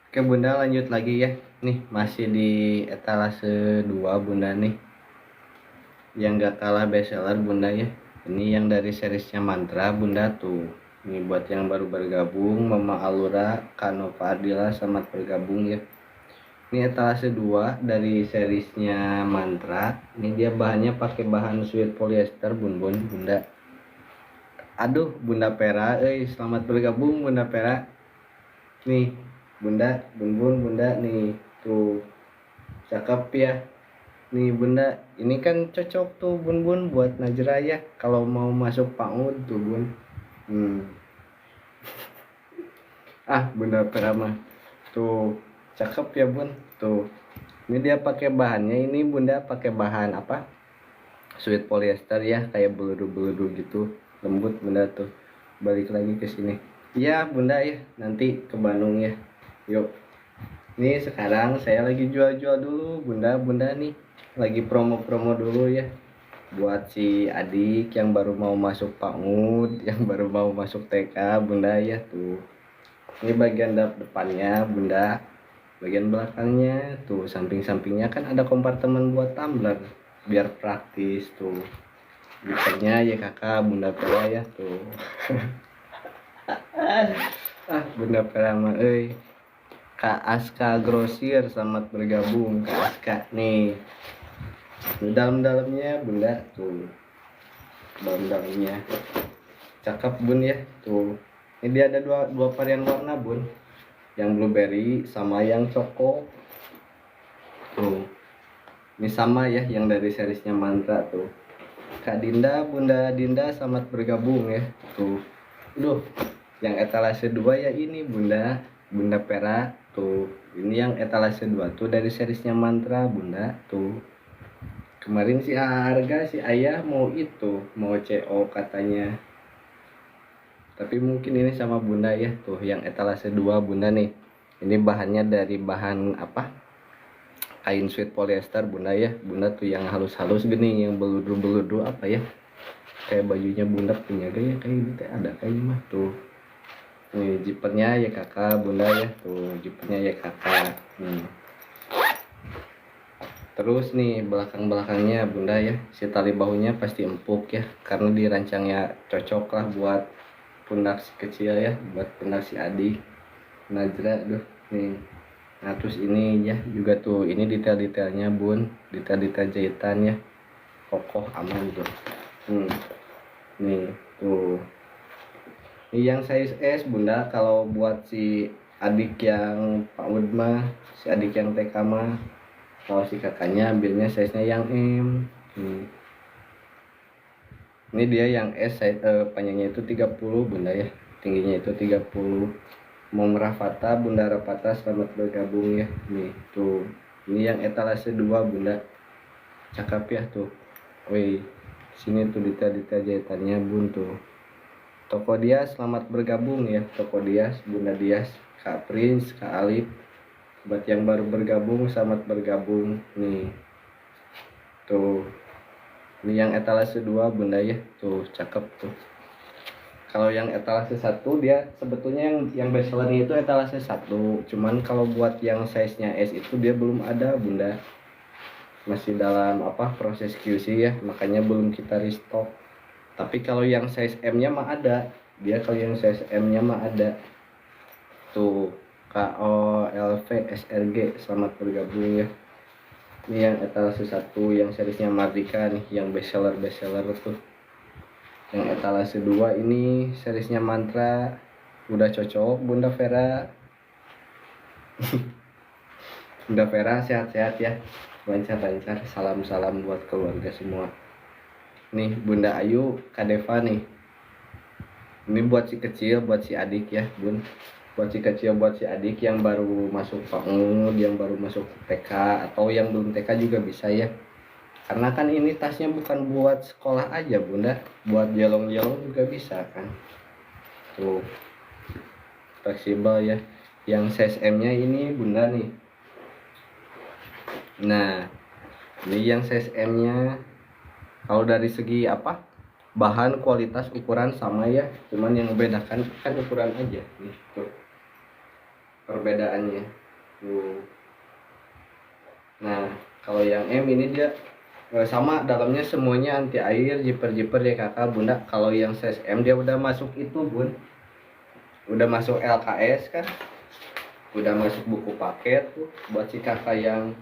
Oke Bunda, lanjut lagi ya. Nih masih di etalase 2 Bunda nih, yang gak kalah bestseller Bunda ya. Ini yang dari seriesnya Mantra Bunda tuh. Ini buat yang baru bergabung, Mama Alura, Kanova Ardila, selamat bergabung ya. Ini etalase 2 dari seriesnya Mantra. Ini dia bahannya pakai bahan sweet polyester Bunda. Aduh Bunda Pera, selamat bergabung Bunda Pera. Nih Bunda, Bunda nih tuh cakep ya. Nih Bunda, ini kan cocok tuh Bun buat Najra ya kalau mau masuk PAUD tuh Bun. Bunda Pera tuh cakep ya Bun. Tuh. Ini dia pakai bahannya, ini Bunda pakai bahan apa? Sweet polyester ya, kayak beludu-beludu gitu. Lembut Bunda tuh. Balik lagi ke sini. Iya Bunda ya, nanti ke Bandung ya. Yuk. Ini sekarang saya lagi jual-jual dulu Bunda nih. Lagi promo-promo dulu ya. Buat si adik yang baru mau masuk PAUD, yang baru mau masuk TK Bunda ya tuh. Ini bagian depannya Bunda. Bagian belakangnya tuh, samping-sampingnya kan ada kompartemen buat tumbler biar praktis tuh. Bicaranya ya kakak Bunda Pera ya tuh. Bunda Pera mah Kak Aska Grosir, selamat bergabung Kak Aska nih. Dalam-dalamnya Bunda tuh. Dalam-dalamnya cakep Bun ya tuh. Ini dia ada dua varian warna Bun. Yang blueberry sama yang coko. Tuh. Ini sama ya yang dari seriesnya Mantra tuh. Kak Dinda, Bunda Dinda, selamat bergabung ya. Tuh. Yang etalase 2 ya ini Bunda Pera tuh. Ini yang etalase 2 tuh dari seriesnya Mantra Bunda tuh. Kemarin si harga si ayah mau CO katanya. Tapi mungkin ini sama Bunda ya tuh, yang etalase 2 Bunda nih. Ini bahannya dari bahan apa? Kain sweet polyester Bunda ya. Bunda tuh yang halus-halus gini, yang beludu-beludu apa ya? Kayak bajunya Bunda punya gaya kayak gitu ada kayaknya mah tuh. Nih jipernya ya kakak Bunda ya tuh, jipernya ya kakak. Terus nih belakangnya Bunda ya, si tali bahunya pasti empuk ya, karena dirancangnya cocok lah buat pundak si kecil ya, buat pundak si adik Najra nih. Nah terus ini ya juga tuh, ini detail-detailnya Bun, detail-detail jahitan ya, kokoh aman tuh. Nih tuh. Ini yang size S Bunda, kalau buat si adik yang PAUD mah, si adik yang TK mah. Kalau si kakaknya ambilnya size nya yang M. Ini dia yang S, panjangnya itu 30 bunda ya, tingginya itu 30. Mau Merafata, Bunda Rapata, selamat bergabung ya. Nih tuh, ini yang etalase 2 bunda, cakep ya tuh. Wih, sini tuh detail-detail jahitannya bun tuh. Toko dia selamat bergabung ya, Toko Dias, Bunda Dias, Kak Prince, Kak Alif. Buat yang baru bergabung, selamat bergabung nih. Tuh, ini yang etalase 2 bunda ya, tuh cakep tuh. Kalau yang etalase 1 dia sebetulnya yang bestsellernya itu etalase 1, cuman kalau buat yang size nya S itu dia belum ada bunda, masih dalam proses QC ya, makanya belum kita restock. Tapi kalau yang size M nya mah ada, dia kalau yang size M nya mah ada tuh. KOLV SRG selamat bergabung ya. Ini yang etalase 1 yang seriesnya Mardika nih, yang bestseller tuh. Yang etalase 2 ini seriesnya Mantra, udah cocok Bunda Vera. Bunda Vera sehat-sehat ya, lancar-lancar, salam-salam buat keluarga semua. Nih Bunda Ayu Kadeva nih, ini buat si kecil, buat si adik ya bun, buat si kecil, buat si adik yang baru masuk PAUD, yang baru masuk TK, atau yang belum TK juga bisa ya, karena kan ini tasnya bukan buat sekolah aja bunda, buat jelong-jelong juga bisa kan. Tuh, fleksibel ya. Yang size M nya ini bunda nih. Nah, ini yang size M nya, kalau dari segi bahan, kualitas, ukuran sama ya, cuman yang membedakan kan ukuran aja nih tuh perbedaannya tuh. Nah, kalau yang M ini dia sama, dalamnya semuanya anti air, zipper ya kakak bunda. Kalau yang size M dia udah masuk itu bun, udah masuk LKS kan, udah masuk buku paket tuh buat si kakak yang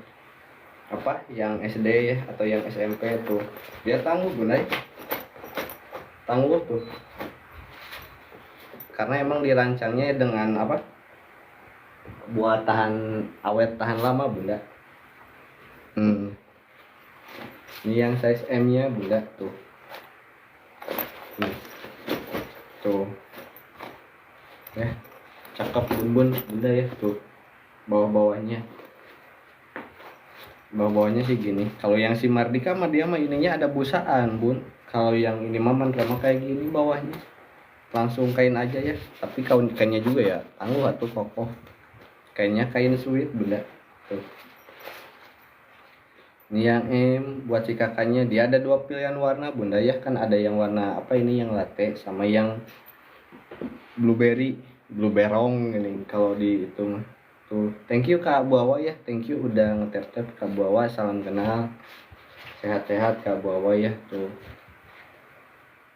yang SD ya atau yang SMP tuh, dia tangguh bunda, tangguh tuh, karena emang dirancangnya dengan buat tahan awet, tahan lama bunda. Ini yang size M nya bunda tuh. Tuh ya, cakep bun bunda ya tuh. Bawah-bawahnya sih gini. Kalau yang si Mardika mah dia mah ininya ada busaan bun. Kalau yang ini mah Mantra kayak gini bawahnya langsung kain aja ya, tapi kainnya juga ya tangguh atau kokoh, kainnya kain sweet bunda tuh. Ini yang M buat si kakaknya, dia ada 2 pilihan warna bunda ya, kan ada yang warna ini yang latte sama yang blueberry ini kalau di itu mah tuh. Thank you Kak Buawa ya, thank you udah nge-tap Kak Buawa, salam kenal, sehat-sehat Kak Buawa ya tuh.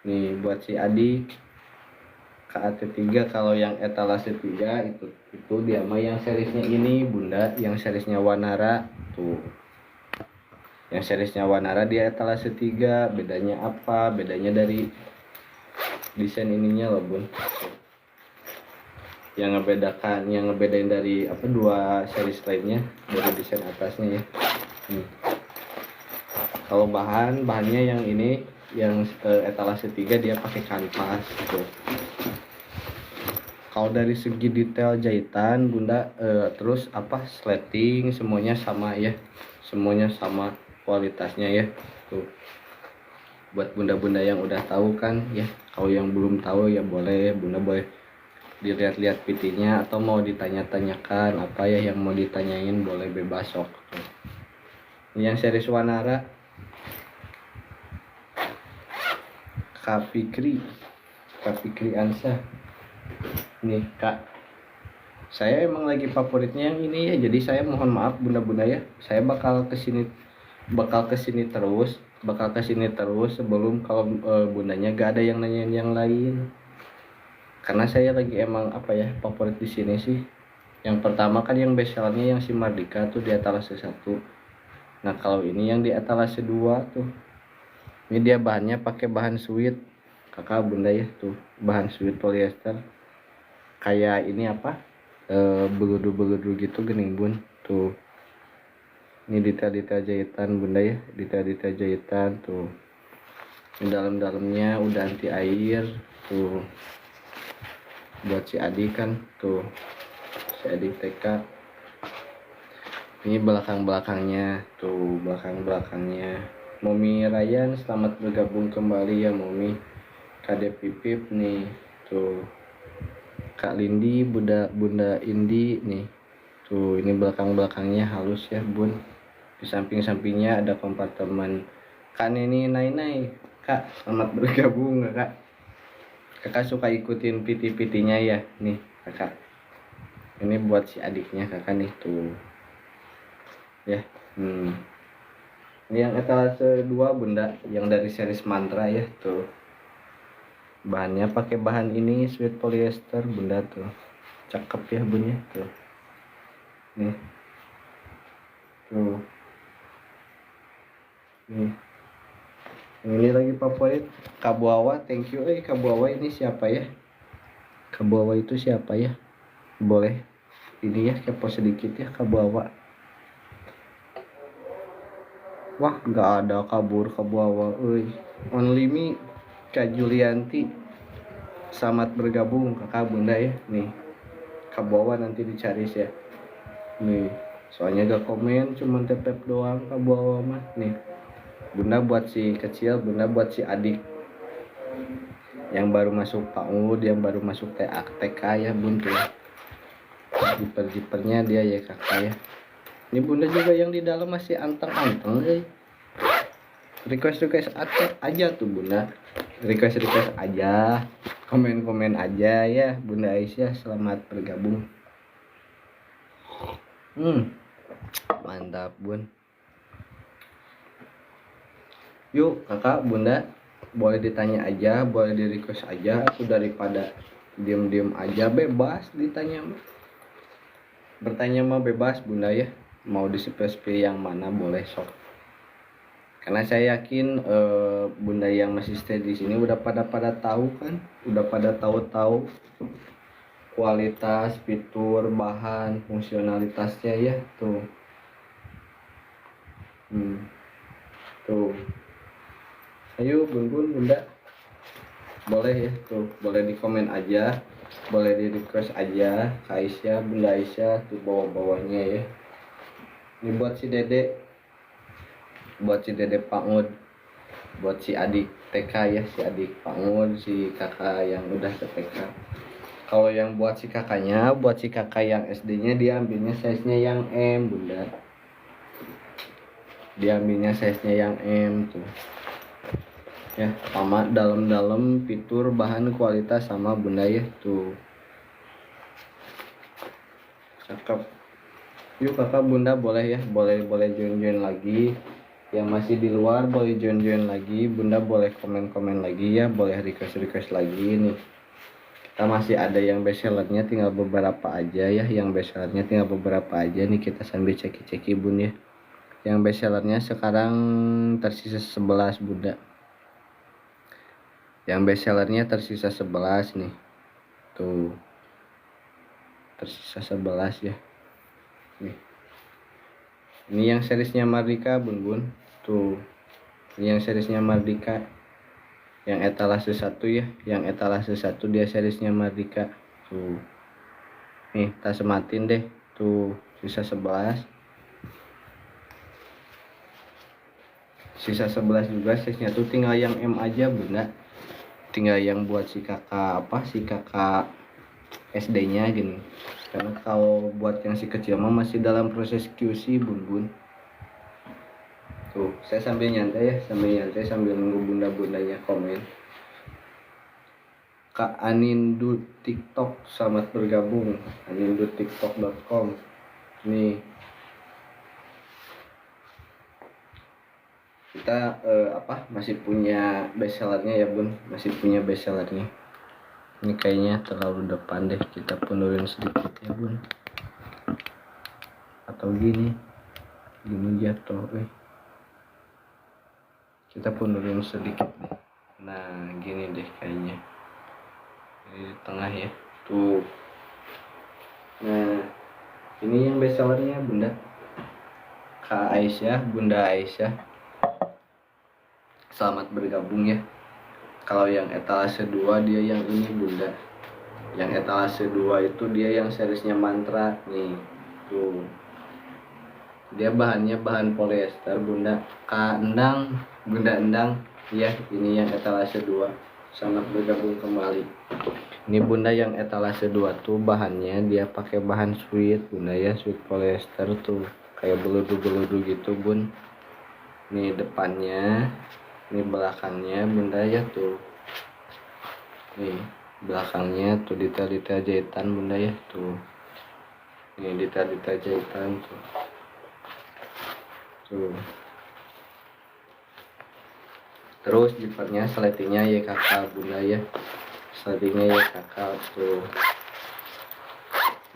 Nih buat si adik KAT3, kalau yang etalase 3 itu dia mah yang seriesnya ini bunda, yang seriesnya Wanara tuh. Yang seriesnya Wanara dia etalase 3, bedanya apa? Bedanya dari desain ininya loh bun. Yang ngebedain dari dua series lainnya dari desain atasnya ya. Kalau bahannya yang ini yang etalase 3 dia pakai kanvas gitu. Kalau dari segi detail jahitan bunda, terus sleting semuanya sama ya, semuanya sama kualitasnya ya tuh. Buat bunda-bunda yang udah tahu kan ya, kalau yang belum tahu ya boleh bunda boleh dilihat-lihat PT-nya, atau mau ditanya-tanyakan apa ya yang mau ditanyain boleh bebas sok. Ini yang series Wanara Kak Fikri Ansa nih kak, saya emang lagi favoritnya yang ini ya, jadi saya mohon maaf bunda-bunda ya, saya bakal kesini terus sebelum kalau bundanya gak ada yang nanyain yang lain, karena saya lagi emang favorit di sini sih. Yang pertama kan yang bestsellernya yang si Mardika tuh di etalase 1. Nah kalau ini yang di etalase 2 tuh, ini dia bahannya pakai bahan sweet kakak bunda ya tuh, bahan sweet polyester kayak ini beludu gitu gening bun tuh. Ini detail-detail jahitan bunda ya, detail-detail jahitan tuh. Di dalam-dalamnya udah anti air tuh, buat si adik kan tuh, si adik TK. Ini belakang-belakangnya tuh, belakang-belakangnya. Momi Ryan selamat bergabung kembali ya Momi. Kade Pipip nih tuh, Kak Lindi, Bunda Indi nih tuh. Ini belakang-belakangnya halus ya bun. Di samping-sampingnya ada kompartemen. Kak Neni Nai, Kak selamat bergabung Kak. Kakak suka ikutin PT-PT-nya ya nih Kakak. Ini buat si adiknya Kakak nih tuh ya. Ini yang etalase 2 Bunda, yang dari series Mantra ya tuh. Bahannya pakai bahan ini sweet polyester Bunda tuh. Cakep ya Bun ya tuh. Nih. Tuh. Nih. Ini lagi favorit Kabuawa, thank you. Kabuawa ini siapa ya? Kabuawa itu siapa ya? Boleh ini ya kepo sedikit ya Kabuawa. Wah, nggak ada Kabuawa. Only me Kak Julianti. Selamat bergabung Kakak Bunda ya. Nih. Kabuawa nanti dicari ya. Nih. Soalnya gak komen, cuman tepep doang Kabuawa mah. Nih. Bunda buat si kecil, Bunda buat si adik. Yang baru masuk PAUD, yang baru masuk TK ya Bun tuh. Jiper-jipernya dia ya Kakak ya. Ini Bunda juga yang di dalam masih anteng-anteng request aja tuh Bunda, request aja, komen aja ya Bunda Aisyah, selamat bergabung. Mantap Bun. Yuk Kakak Bunda boleh ditanya aja, boleh di request aja, aku daripada diem aja, bebas ditanya mah. Bertanya mah bebas Bunda ya, mau di spesifikasi yang mana boleh sok. Karena saya yakin Bunda yang masih stay di sini udah pada tahu kan, udah pada tahu kualitas, fitur, bahan, fungsionalitasnya ya tuh. Tuh. Ayo Bunda, boleh ya tuh, boleh di komen aja, boleh di request aja Kak Aisyah, Bunda Aisyah tuh bawah-bawahnya ya. Ini buat si Dede, buat si Dede PAUD, buat si adik TK ya, si adik PAUD, si kakak yang udah ke TK. Kalau yang buat si kakaknya, buat si kakak yang SD-nya dia ambilnya size-nya yang M Bunda. Dia ambilnya size-nya yang M tuh. Ya, sama dalam-dalam fitur, bahan, kualitas sama Bunda ya tuh. Cakep. Yuk Kakak Bunda boleh ya, boleh join lagi. Yang masih di luar boleh join lagi. Bunda boleh komen lagi ya, boleh request lagi nih. Kita masih ada yang bestsellernya tinggal beberapa aja ya, yang bestsellernya tinggal beberapa aja nih, kita sambil ceki Bun ya. Yang bestsellernya sekarang tersisa 11 Bunda. Yang bestsellernya tersisa 11 nih. Tuh. Tersisa 11 ya. Nih. Ini yang seriesnya Mardika Bun. Tuh. Ini yang seriesnya Mardika. Yang etalase 1 ya, yang etalase 1 dia seriesnya Mardika. Tuh. Nih, tak sematin deh. Tuh, sisa 11. Sisa 11 juga size-nya tuh tinggal yang M aja Bunda. Tinggal yang buat si kakak SD-nya gini. Karena kalau buat yang si kecil mah masih dalam proses QC Bun. Tuh, saya sambil nyantai sambil nunggu bunda-bundanya komen. Kak Anindu TikTok selamat bergabung. anindutiktok.com. Nih. Kita masih punya bestsellernya ya Bun, masih punya bestsellernya. Ini kayaknya terlalu depan deh, kita pundurin sedikit ya Bun. Atau gini jatuh kita pundurin sedikit deh. Nah gini deh kayaknya, ini di tengah ya tuh. Nah ini yang bestsellernya Bunda Kak Aisyah, Bunda Aisyah. selamat bergabung ya. Kalau yang etalase 2 dia yang ini bunda, yang etalase 2 itu dia yang seriesnya Mantra nih tuh. Dia bahannya bahan polyester bunda, endang bunda, endang ya. Ini yang etalase 2, selamat bergabung kembali. Ini bunda yang etalase 2 tuh bahannya dia pakai bahan sweet bunda ya, sweet polyester tuh, kayak beludu-beludu gitu bun. Ini depannya, ini belakangnya bunda ya tuh. Nih belakangnya tuh detail-detail jahitan bunda ya tuh. Ini detail-detail jahitan tuh. Tuh. Terus jipernya sletingnya YKK bunda ya. Sletingnya YKK tuh.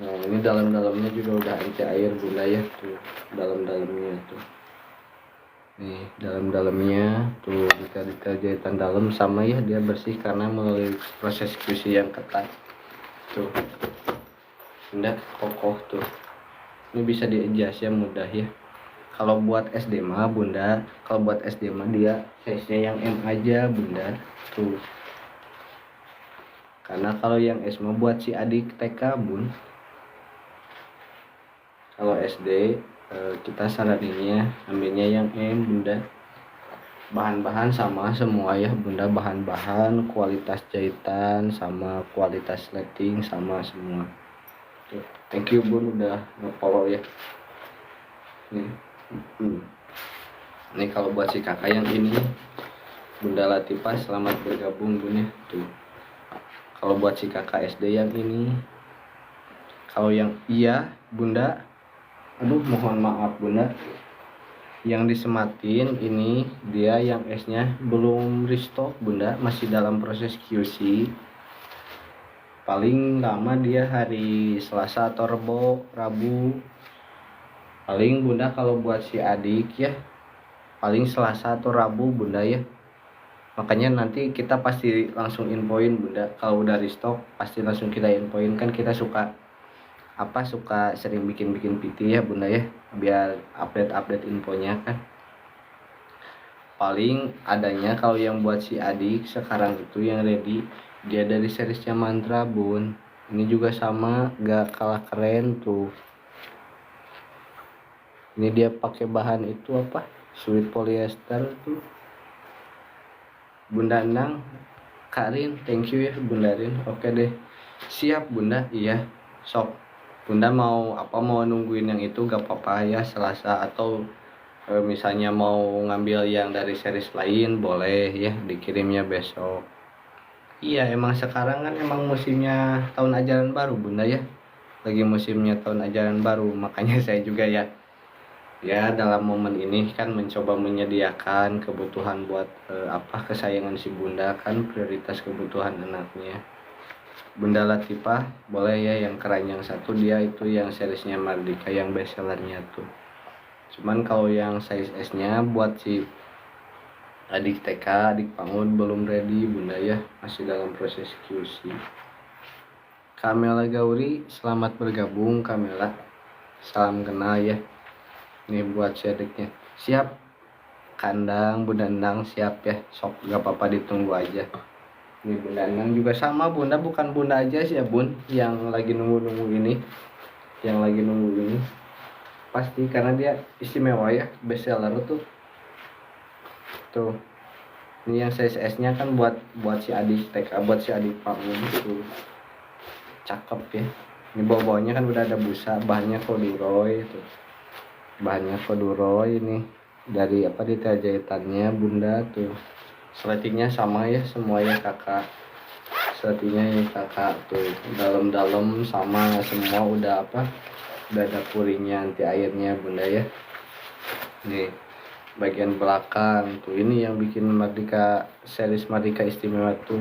Nah ini dalam-dalamnya juga udah anti air bunda ya tuh. Dalam-dalamnya tuh. Nih dalam-dalamnya tuh detail-detail jahitan dalam sama ya, dia bersih karena melalui proses QC yang ketat tuh bunda, kokoh tuh. Ini bisa di-adjust ya, mudah ya. Kalau buat SD mah bunda, kalau buat SD mah dia size nya yang M aja bunda tuh, karena kalau yang S mah buat si adik TK bun. Kalau SD kita saraninnya ambilnya yang M bunda. Bahan-bahan sama semua ya bunda, bahan-bahan, kualitas jahitan sama kualitas sleting sama semua. Thank you bun udah nge-follow ya. Nih kalau buat si kakak yang ini bunda Latifah, selamat bergabung bun ya tuh. Kalau buat si kakak SD yang ini, kalau yang iya bunda, aduh mohon maaf bunda, yang disematin ini dia yang S nya belum restock bunda, masih dalam proses QC. Paling lama dia hari Selasa atau Rabu paling bunda. Kalau buat si adik ya paling Selasa atau Rabu bunda ya. Makanya nanti kita pasti langsung infoin bunda, kalau udah restock pasti langsung kita infoin. Kan kita suka sering bikin PT ya bunda ya, biar update infonya kan. Paling adanya kalau yang buat si adik sekarang itu yang ready dia dari seriesnya Mantra bun. Ini juga sama, gak kalah keren tuh. Ini dia pakai bahan itu apa, sweet polyester tuh bunda Nang. Karin, thank you ya bunda Rin. Oke deh, siap bunda. Iya sok bunda mau nungguin yang itu gak apa-apa ya, Selasa atau misalnya mau ngambil yang dari series lain boleh ya, dikirimnya besok. Iya emang sekarang kan emang musimnya tahun ajaran baru bunda ya, lagi musimnya tahun ajaran baru. Makanya saya juga ya dalam momen ini kan mencoba menyediakan kebutuhan buat kesayangan si bunda, kan prioritas kebutuhan anaknya. Bunda Latifah boleh ya yang keren yang satu, dia itu yang seriesnya Mardika yang bestsellernya tuh. Cuman kalau yang size S nya buat si adik TK, adik PAUD belum ready bunda ya, masih dalam proses QC. Kamela Gauri, selamat bergabung Kamela, salam kenal ya. Ini buat si adiknya, siap kandang bunda Endang, siap ya, sok gak apa-apa ditunggu aja. Ini bunda Endang juga sama bunda, bukan bunda aja sih ya bun yang lagi nunggu ini, pasti karena dia istimewa ya, bestseller tuh. Ini yang size S nya kan buat si adik TK, buat si adik PAUD itu cakep ya. Ini bawahnya kan udah ada busa, bahannya corduroy itu, ini dari detail jahitannya bunda tuh. Sletingnya sama ya semua ya kakak, sletingnya ya kakak tuh, dalam-dalam sama semua, udah ada puringnya, anti airnya bunda ya. Nih bagian belakang tuh, ini yang bikin Mardika, series Mardika istimewa tuh.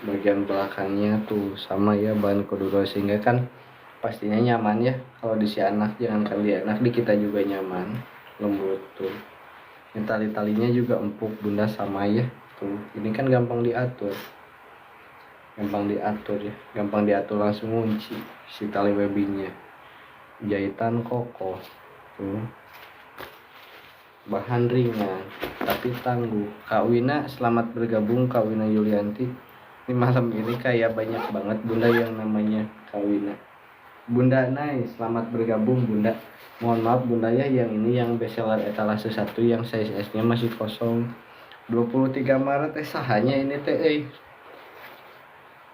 Bagian belakangnya tuh sama ya, bahan corduroy, sehingga kan pastinya nyaman ya kalau di si anak. Jangankan di anak, di kita juga nyaman, lembut tuh. Ini tali-talinya juga empuk bunda, sama ya tuh. Ini kan gampang diatur ya, gampang diatur, langsung kunci si tali webbingnya. Jahitan kokoh tuh, bahan ringan. tapi tangguh. Kak Wina, selamat bergabung Kak Wina Yulianti. Ini malam ini kayak banyak banget bunda yang namanya Kak Wina. Bunda Nay, selamat bergabung Bunda. Mohon maaf Bunda ya, yang ini yang bestseller etalase 1 yang size S-nya masih kosong. 23 Maret sahanya ini teh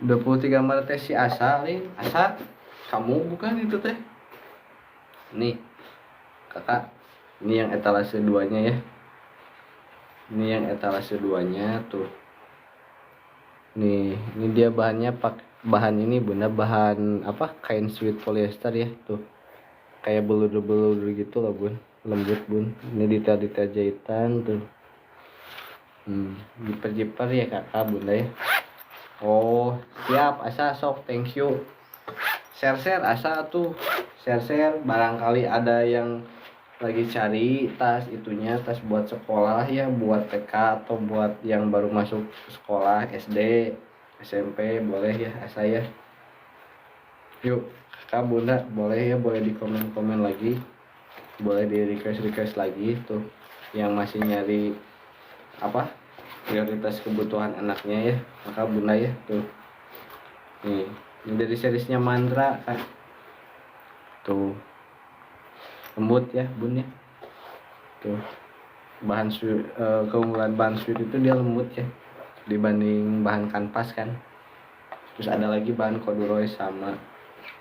23 Maret si Asa nih. Asa, kamu bukan itu teh? Nih, kakak. Ini yang etalase 2-nya ya. Ini yang etalase 2-nya tuh. Nih, ini dia bahannya bahan ini Bunda, bahan apa? Kain sweet polyester ya tuh. Kayak belur-belur gitu loh Bun, lembut Bun. Ini detail-detail jahitan tuh. Jiper-jiper ya kakak Bunda ya. Oh, siap Asa, sok, thank you. Share Asa tuh. Share barangkali ada yang lagi cari tas itunya, tas buat sekolah ya, buat TK atau buat yang baru masuk sekolah SD, SMP, boleh ya Asa ya. Yuk kakak Bunda, boleh ya, boleh di komen lagi, boleh di request lagi tuh yang masih nyari apa prioritas kebutuhan anaknya ya kakak Bunda ya tuh. Nih, ini dari seriesnya Mantra kan tuh, lembut ya Bun ya tuh. Bahan keunggulan bahan sweet itu dia lembut ya dibanding bahan kanvas kan. Terus ada lagi bahan corduroy sama.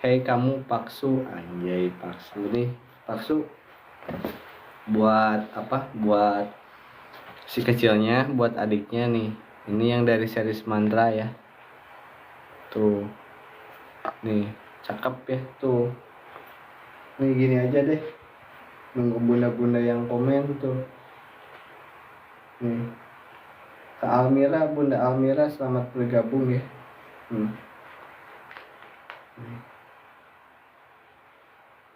Hei kamu Paksu, anjay Paksu nih. Paksu buat apa, buat si kecilnya, buat adiknya nih. Ini yang dari series Mantra ya tuh. Nih cakep ya tuh. Nih gini aja deh, nunggu bunda-bunda yang komen tuh. Nih Kak Almira, Bunda Almira, selamat bergabung ya.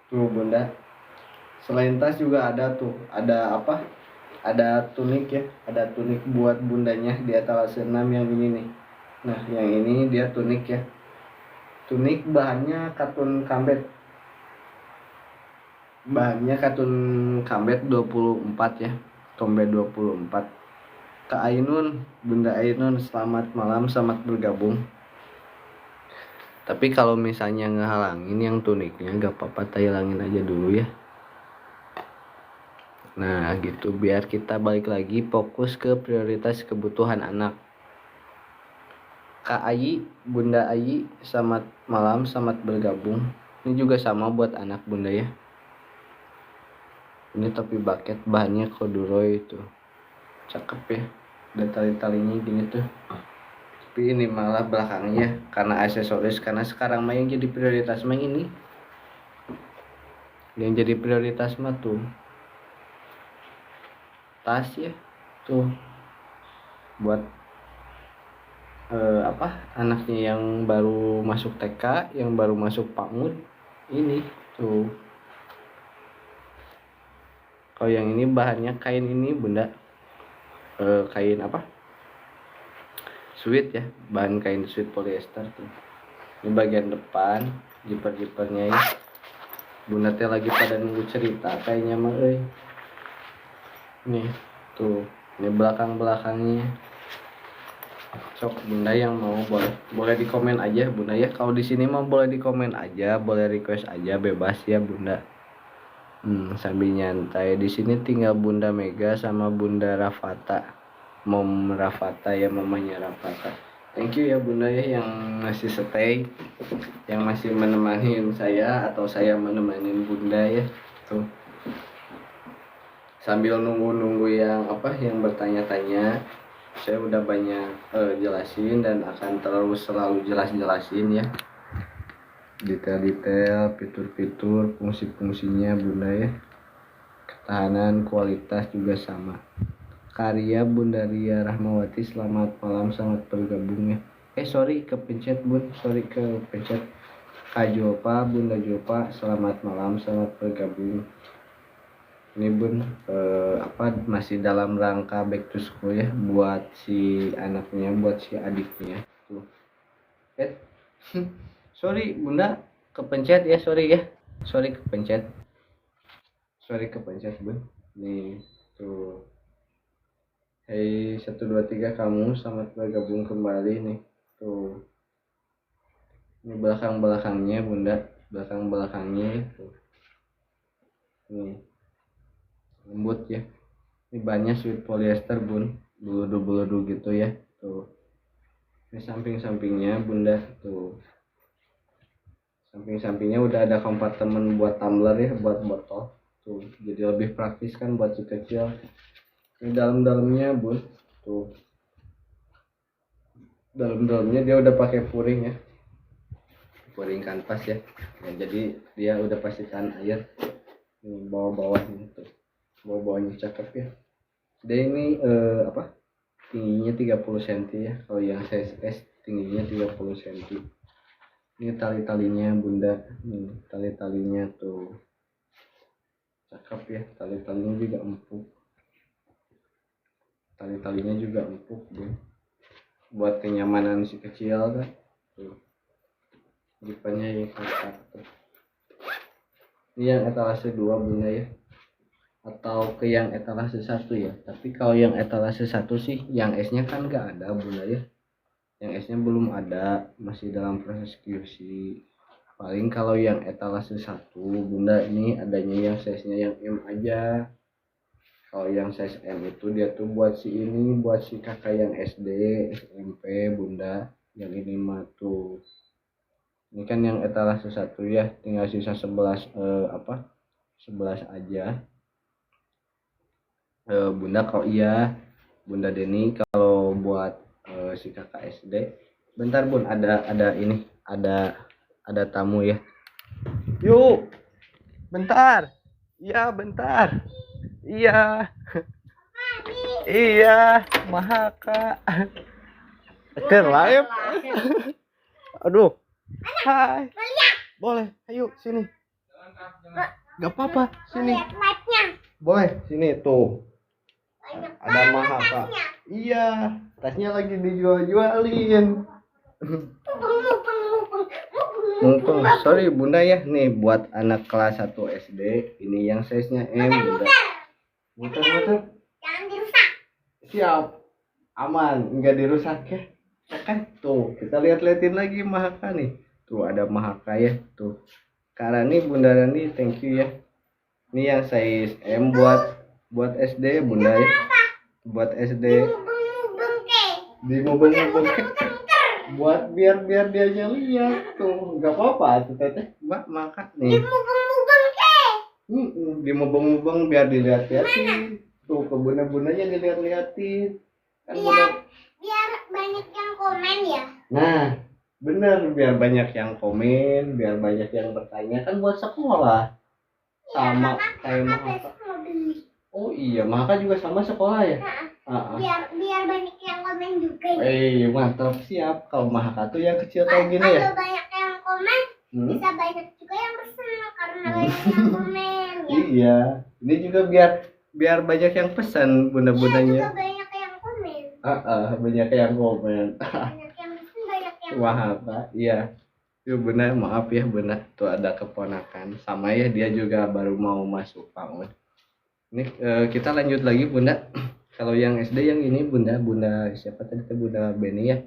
Tuh Bunda, selain tas juga ada tuh, ada apa, ada tunik ya, ada tunik buat bundanya di etalase 6 yang ini nih. Nah yang ini dia tunik ya, tunik bahannya katun kambet, bahannya katun kambet 24 ya, tombet 24. Kak Ainun, Bunda Ainun, selamat malam, selamat bergabung. Tapi kalau misalnya ngehalangin yang tuniknya gak apa-apa, hilangin aja dulu ya. Nah gitu, biar kita balik lagi fokus ke prioritas kebutuhan anak. Kak Ayi, Bunda Ayi, selamat malam, selamat bergabung. Ini juga sama buat anak Bunda ya. Ini topi bucket, bahannya corduroy itu, cakep ya, ada tali-talinya gini tuh. Tapi ini malah belakangnya karena aksesoris, karena sekarang mah yang jadi prioritas mah ini, yang jadi prioritas mah tuh tas ya tuh, buat apa, anaknya yang baru masuk TK, yang baru masuk PAUD ini tuh. Kalau yang ini bahannya kain ini Bunda, kain apa, sweet ya, bahan kain sweet polyester tuh. Ini bagian depan jiper-jipernya ya. Bunda teh lagi pada nunggu cerita kayaknya mah nih tuh, ini belakangnya. Sok Bunda yang mau boleh di komen aja Bunda ya. Kalau di sini mah boleh di komen aja, boleh request aja, bebas ya Bunda. Sambil nyantai di sini tinggal Bunda Mega sama Bunda Rafata, Mom Rafata ya, mamanya Rafata. Thank you ya Bunda ya yang masih stay, yang masih menemani saya atau saya menemani Bunda ya tuh. Sambil nunggu yang apa, yang bertanya-tanya, saya udah banyak jelasin dan akan terus selalu jelasin ya, detail-detail, fitur-fitur, fungsi-fungsinya Bunda ya. Ketahanan, kualitas juga sama. Karya Bunda Ria Rahmawati, selamat malam, selamat bergabung ya. Sorry kepencet Bun, sorry kepencet. Kak Jopa, Bunda Jopa, selamat malam, selamat bergabung. Ini Bun apa, masih dalam rangka back to school ya, buat si anaknya, buat si adiknya tuh. Sorry Bunda kepencet ya, sorry kepencet Bun. Nih tuh Hey 1 2 3 kamu selamat bergabung kembali nih. Tuh, ini belakang-belakangnya Bunda, belakang-belakangnya tuh. Nih, lembut ya. Ini banyak sweet polyester Bun, beludu-beludu gitu ya. Tuh. Ini samping-sampingnya Bunda tuh. Samping-sampingnya udah ada kompartemen buat tumbler ya, buat botol. Tuh, jadi lebih praktis kan buat si kecil. Ini dalam-dalamnya Bun. Tuh. Dalam-dalamnya dia udah pakai puring ya. Puring kanvas ya. Jadi dia udah pasti tahan air. Ini bawah-bawahnya tuh. Bawah-bawahnya cakep ya. Dia ini apa? Tingginya 30 cm ya. Kalau yang size S tingginya 30 cm. Ini tali-talinya Bunda. Nih, tali-talinya tuh. Cakep ya. Tali-talinya juga empuk. Tali-talinya juga empuk, Bun. Buat kenyamanan si kecil kan. Tuh. Lipannya yang ketat tuh. Ini yang etalase 2 Bunda ya. Atau ke yang etalase 1 ya. Tapi kalau yang etalase 1 sih yang S-nya kan nggak ada Bunda ya. Yang S-nya belum ada, masih dalam proses QC. Paling kalau yang etalase 1 Bunda ini adanya yang size-nya yang M aja. Kalau yang size M itu dia tuh buat si ini, buat si kakak yang SD, SMP Bunda. Yang ini mah tuh. Ini kan yang etalase 1 ya, tinggal sisa 11 11 aja. Bunda kalau iya, Bunda Deni kalau buat si kakak SD. Bentar Bun, ada ini, ada tamu ya. Yuk, bentar. Iya, bentar. Iya. Iya, Mahaka. Ke live. Aduh. Hai. Boleh, ayo sini. Gak apa-apa, sini. Boleh, sini tuh. Ada Mahaka. Iya, tasnya lagi dijual-jualin. Mumpung, sorry Bunda ya, nih buat anak kelas 1 SD, ini yang size-nya M Bunda. Muter-muter. Jangan dirusak. Siap. Aman, enggak dirusak ya. Ya kan tuh, kita lihat-liatin lagi Mahaka nih. Tuh ada Mahaka ya, tuh. Kak Rani, Bunda Rani, thank you ya. Ini yang size M buat SD Bunda ya. Buat SD. Dimubeng-mubeng. Buat biar dia lihat tuh, nggak apa-apa tuh teteh mbak makan nih. Dimubeng-mubeng biar dilihat-lihatin tuh, ke bunda-bundanya dilihat-lihatin kan biar banyak yang komen ya. Nah bener, biar banyak yang komen, biar banyak yang bertanya, kan buat sekolah sama kayak Mahaka. Oh iya, Mahaka juga sama sekolah ya. Biar banyak yang komen juga ya. Mantap, siap. Kalau Mahaka tuh yang kecil kayak gini ya. Kalau banyak yang komen, bisa banyak juga yang pesen karena banyak yang komen ya. Iya, ini juga biar banyak yang pesan bunda-bundanya. Iya, juga banyak yang komen. Banyak yang komen. Banyak yang pesen, banyak yang Mahaka, iya. Tuh benar, maaf ya benar. Tuh ada keponakan sama ya, dia juga baru mau masuk PAUD. Ini kita lanjut lagi Bunda. Kalau yang SD yang ini Bunda siapa tadi tuh, Bunda Beni ya.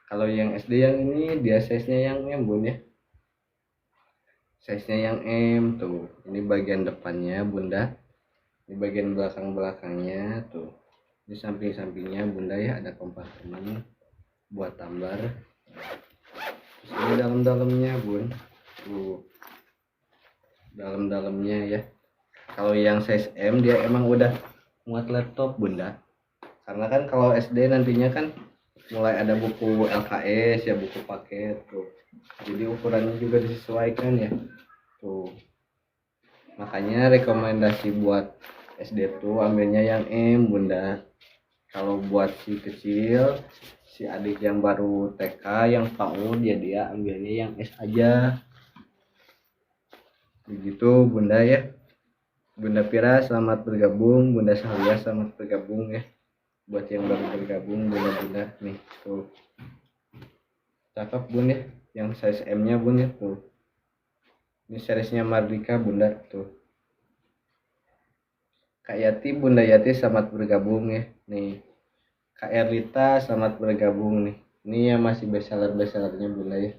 Kalau yang SD yang ini dia size-nya yang M Bun ya. Size-nya yang M tuh. Ini bagian depannya Bunda. Ini bagian belakangnya tuh. Di samping-sampingnya Bunda ya ada kompartemen buat tumbler. Terus ini dalam-dalamnya Bun. Tuh. Dalam-dalamnya ya. Kalau yang size M dia emang udah muat laptop Bunda. Karena kan kalau SD nantinya kan mulai ada buku LKS ya, buku paket tuh. Jadi ukurannya juga disesuaikan ya. Tuh. Makanya rekomendasi buat SD tuh ambilnya yang M Bunda. Kalau buat si kecil, si adik yang baru TK, yang PAUD ya dia ambilnya yang S aja. Begitu Bunda ya. Bunda Pira selamat bergabung, Bunda Sahlia selamat bergabung ya. Buat yang baru bergabung, Bunda nih tuh. Cakep Bun ya, yang size M-nya Bun ya tuh. Ini seriesnya Mardika Bunda tuh. Kak Yati, Bunda Yati selamat bergabung ya. Nih, Kak Erlita selamat bergabung nih. Ini yang masih bestsellernya Bunda ya.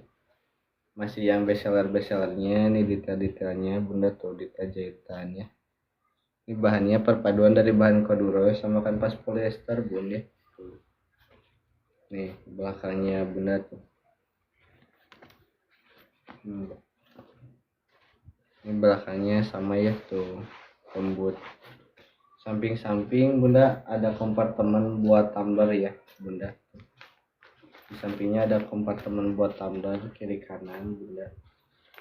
Masih yang bestsellernya nih, detail-detailnya Bunda tuh, detail jahitannya. Ini bahannya perpaduan dari bahan corduroy sama kanvas polyester Bun ya. Tuh. Nih belakangnya Bunda tuh. Ini belakangnya sama ya tuh, lembut. Samping-samping Bunda ada kompartemen buat tumbler ya Bunda. Di sampingnya ada kompartemen buat tumbler kiri kanan Bunda.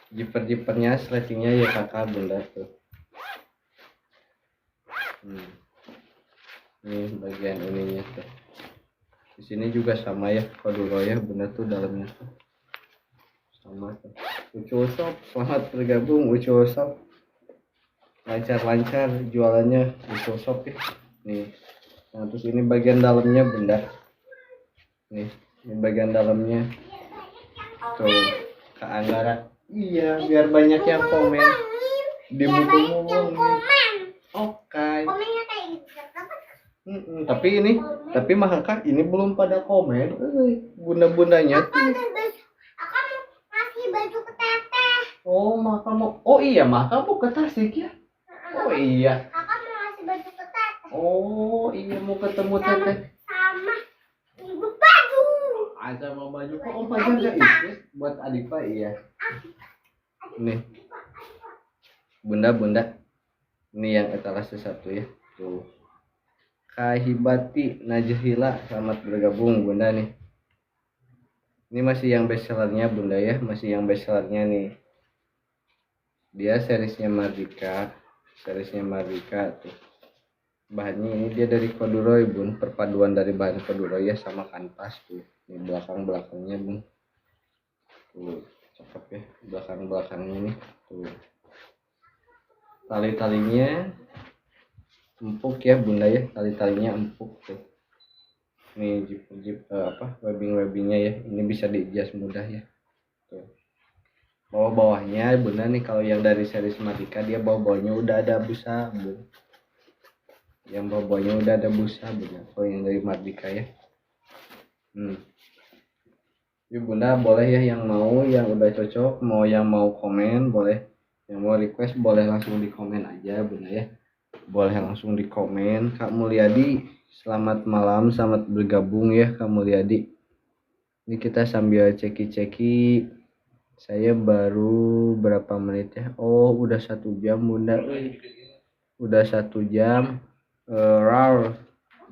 Jiper-jipernya sletingnya ya kakak Bunda tuh. Ini bagian ininya tuh. Di sini juga sama ya corduroy ya Bunda tuh, dalamnya tuh sama tuh. Ucul Shop selamat bergabung Ucul Shop. Lancar-lancar jualannya Ucul Shop ya. Nih. Nah terus ini bagian dalamnya Bunda. Nih, ini bagian dalamnya. Tuh, Kak Anggara. Iya, biar banyak yang komen. Di buku-buku. Oke. Komennya kayak gitu. Tapi maka ini belum pada komen. Bunda-bundanya tuh. Aku ngasih baju ke teteh. Oh iya, maka mau ke Tasik ya? Oh iya. Aku mau ngasih baju ke teteh. Oh iya, mau ketemu teteh. Sama ibu baju. Sama baju. Oh baju enggak itu buat Adifa iya. Nih. Bunda. Ini yang etalase satu ya. Tuh. Kahibati Najhila selamat bergabung Bunda nih. Ini masih yang bestsellernya Bunda ya, masih yang bestsellernya nih. Dia seriesnya Mardika tuh. Bahannya ini dia dari corduroy Bun, perpaduan dari bahan corduroy ya sama kanvas tuh. Ini belakangnya Bun. Tuh, cakep ya belakangnya nih. Tuh. Tali-talinya empuk ya Bunda ya, tali-talinya empuk tuh. Nih webbingnya ya, ini bisa diadjust mudah ya. Tuh. Bawah-bawahnya Bunda nih, kalau yang dari seri Smartika dia bawah-bawahnya udah ada busa Bun. Yang bawah-bawahnya udah ada busa Bunda. Kalau yang dari Mardika ya. Ya Bunda boleh ya yang mau, yang udah cocok, mau yang mau komen boleh, yang mau request boleh langsung di komen aja Bunda ya. Boleh langsung di komen. Kak Mulyadi selamat malam, selamat bergabung ya Kak Mulyadi. Ini kita sambil ceki-ceki. Saya baru berapa menit ya? Oh udah 1 jam Bunda. Udah 1 jam.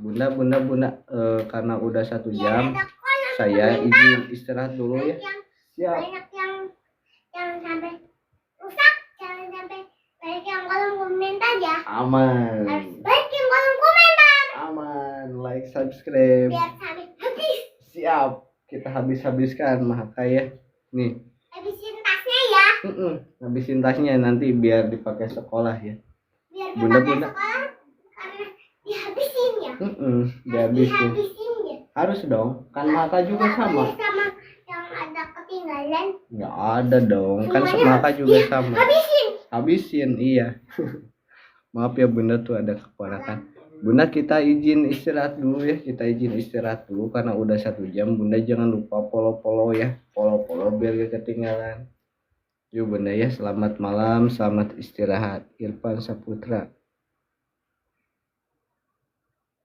Bunda karena udah 1 jam saya izin istirahat dulu ya. Siap. Banyak yang sampai rusak, jangan sampai banyak yang kolom komentar ya. Aman. Harus banyak yang kolom komentar. Aman, like, subscribe. Biar sampai habis. Siap, kita habiskan maka ya. Nih. Habisin tasnya ya. Habisin tasnya nanti biar dipakai sekolah ya. Biar Bunda. sekolah karena dihabisin ya. Dihabisin. Ya. Harus dong, kan maka juga sama. Sama yang ada ketinggalan. Nggak ada dong, kan maka juga sama. Habisin, iya. Maaf ya Bunda tuh ada keponakan. Bunda kita izin istirahat dulu ya, karena udah 1 jam. Bunda jangan lupa follow ya, follow biar gak ketinggalan. Yuk Bunda ya, selamat malam, selamat istirahat. Irfan Saputra.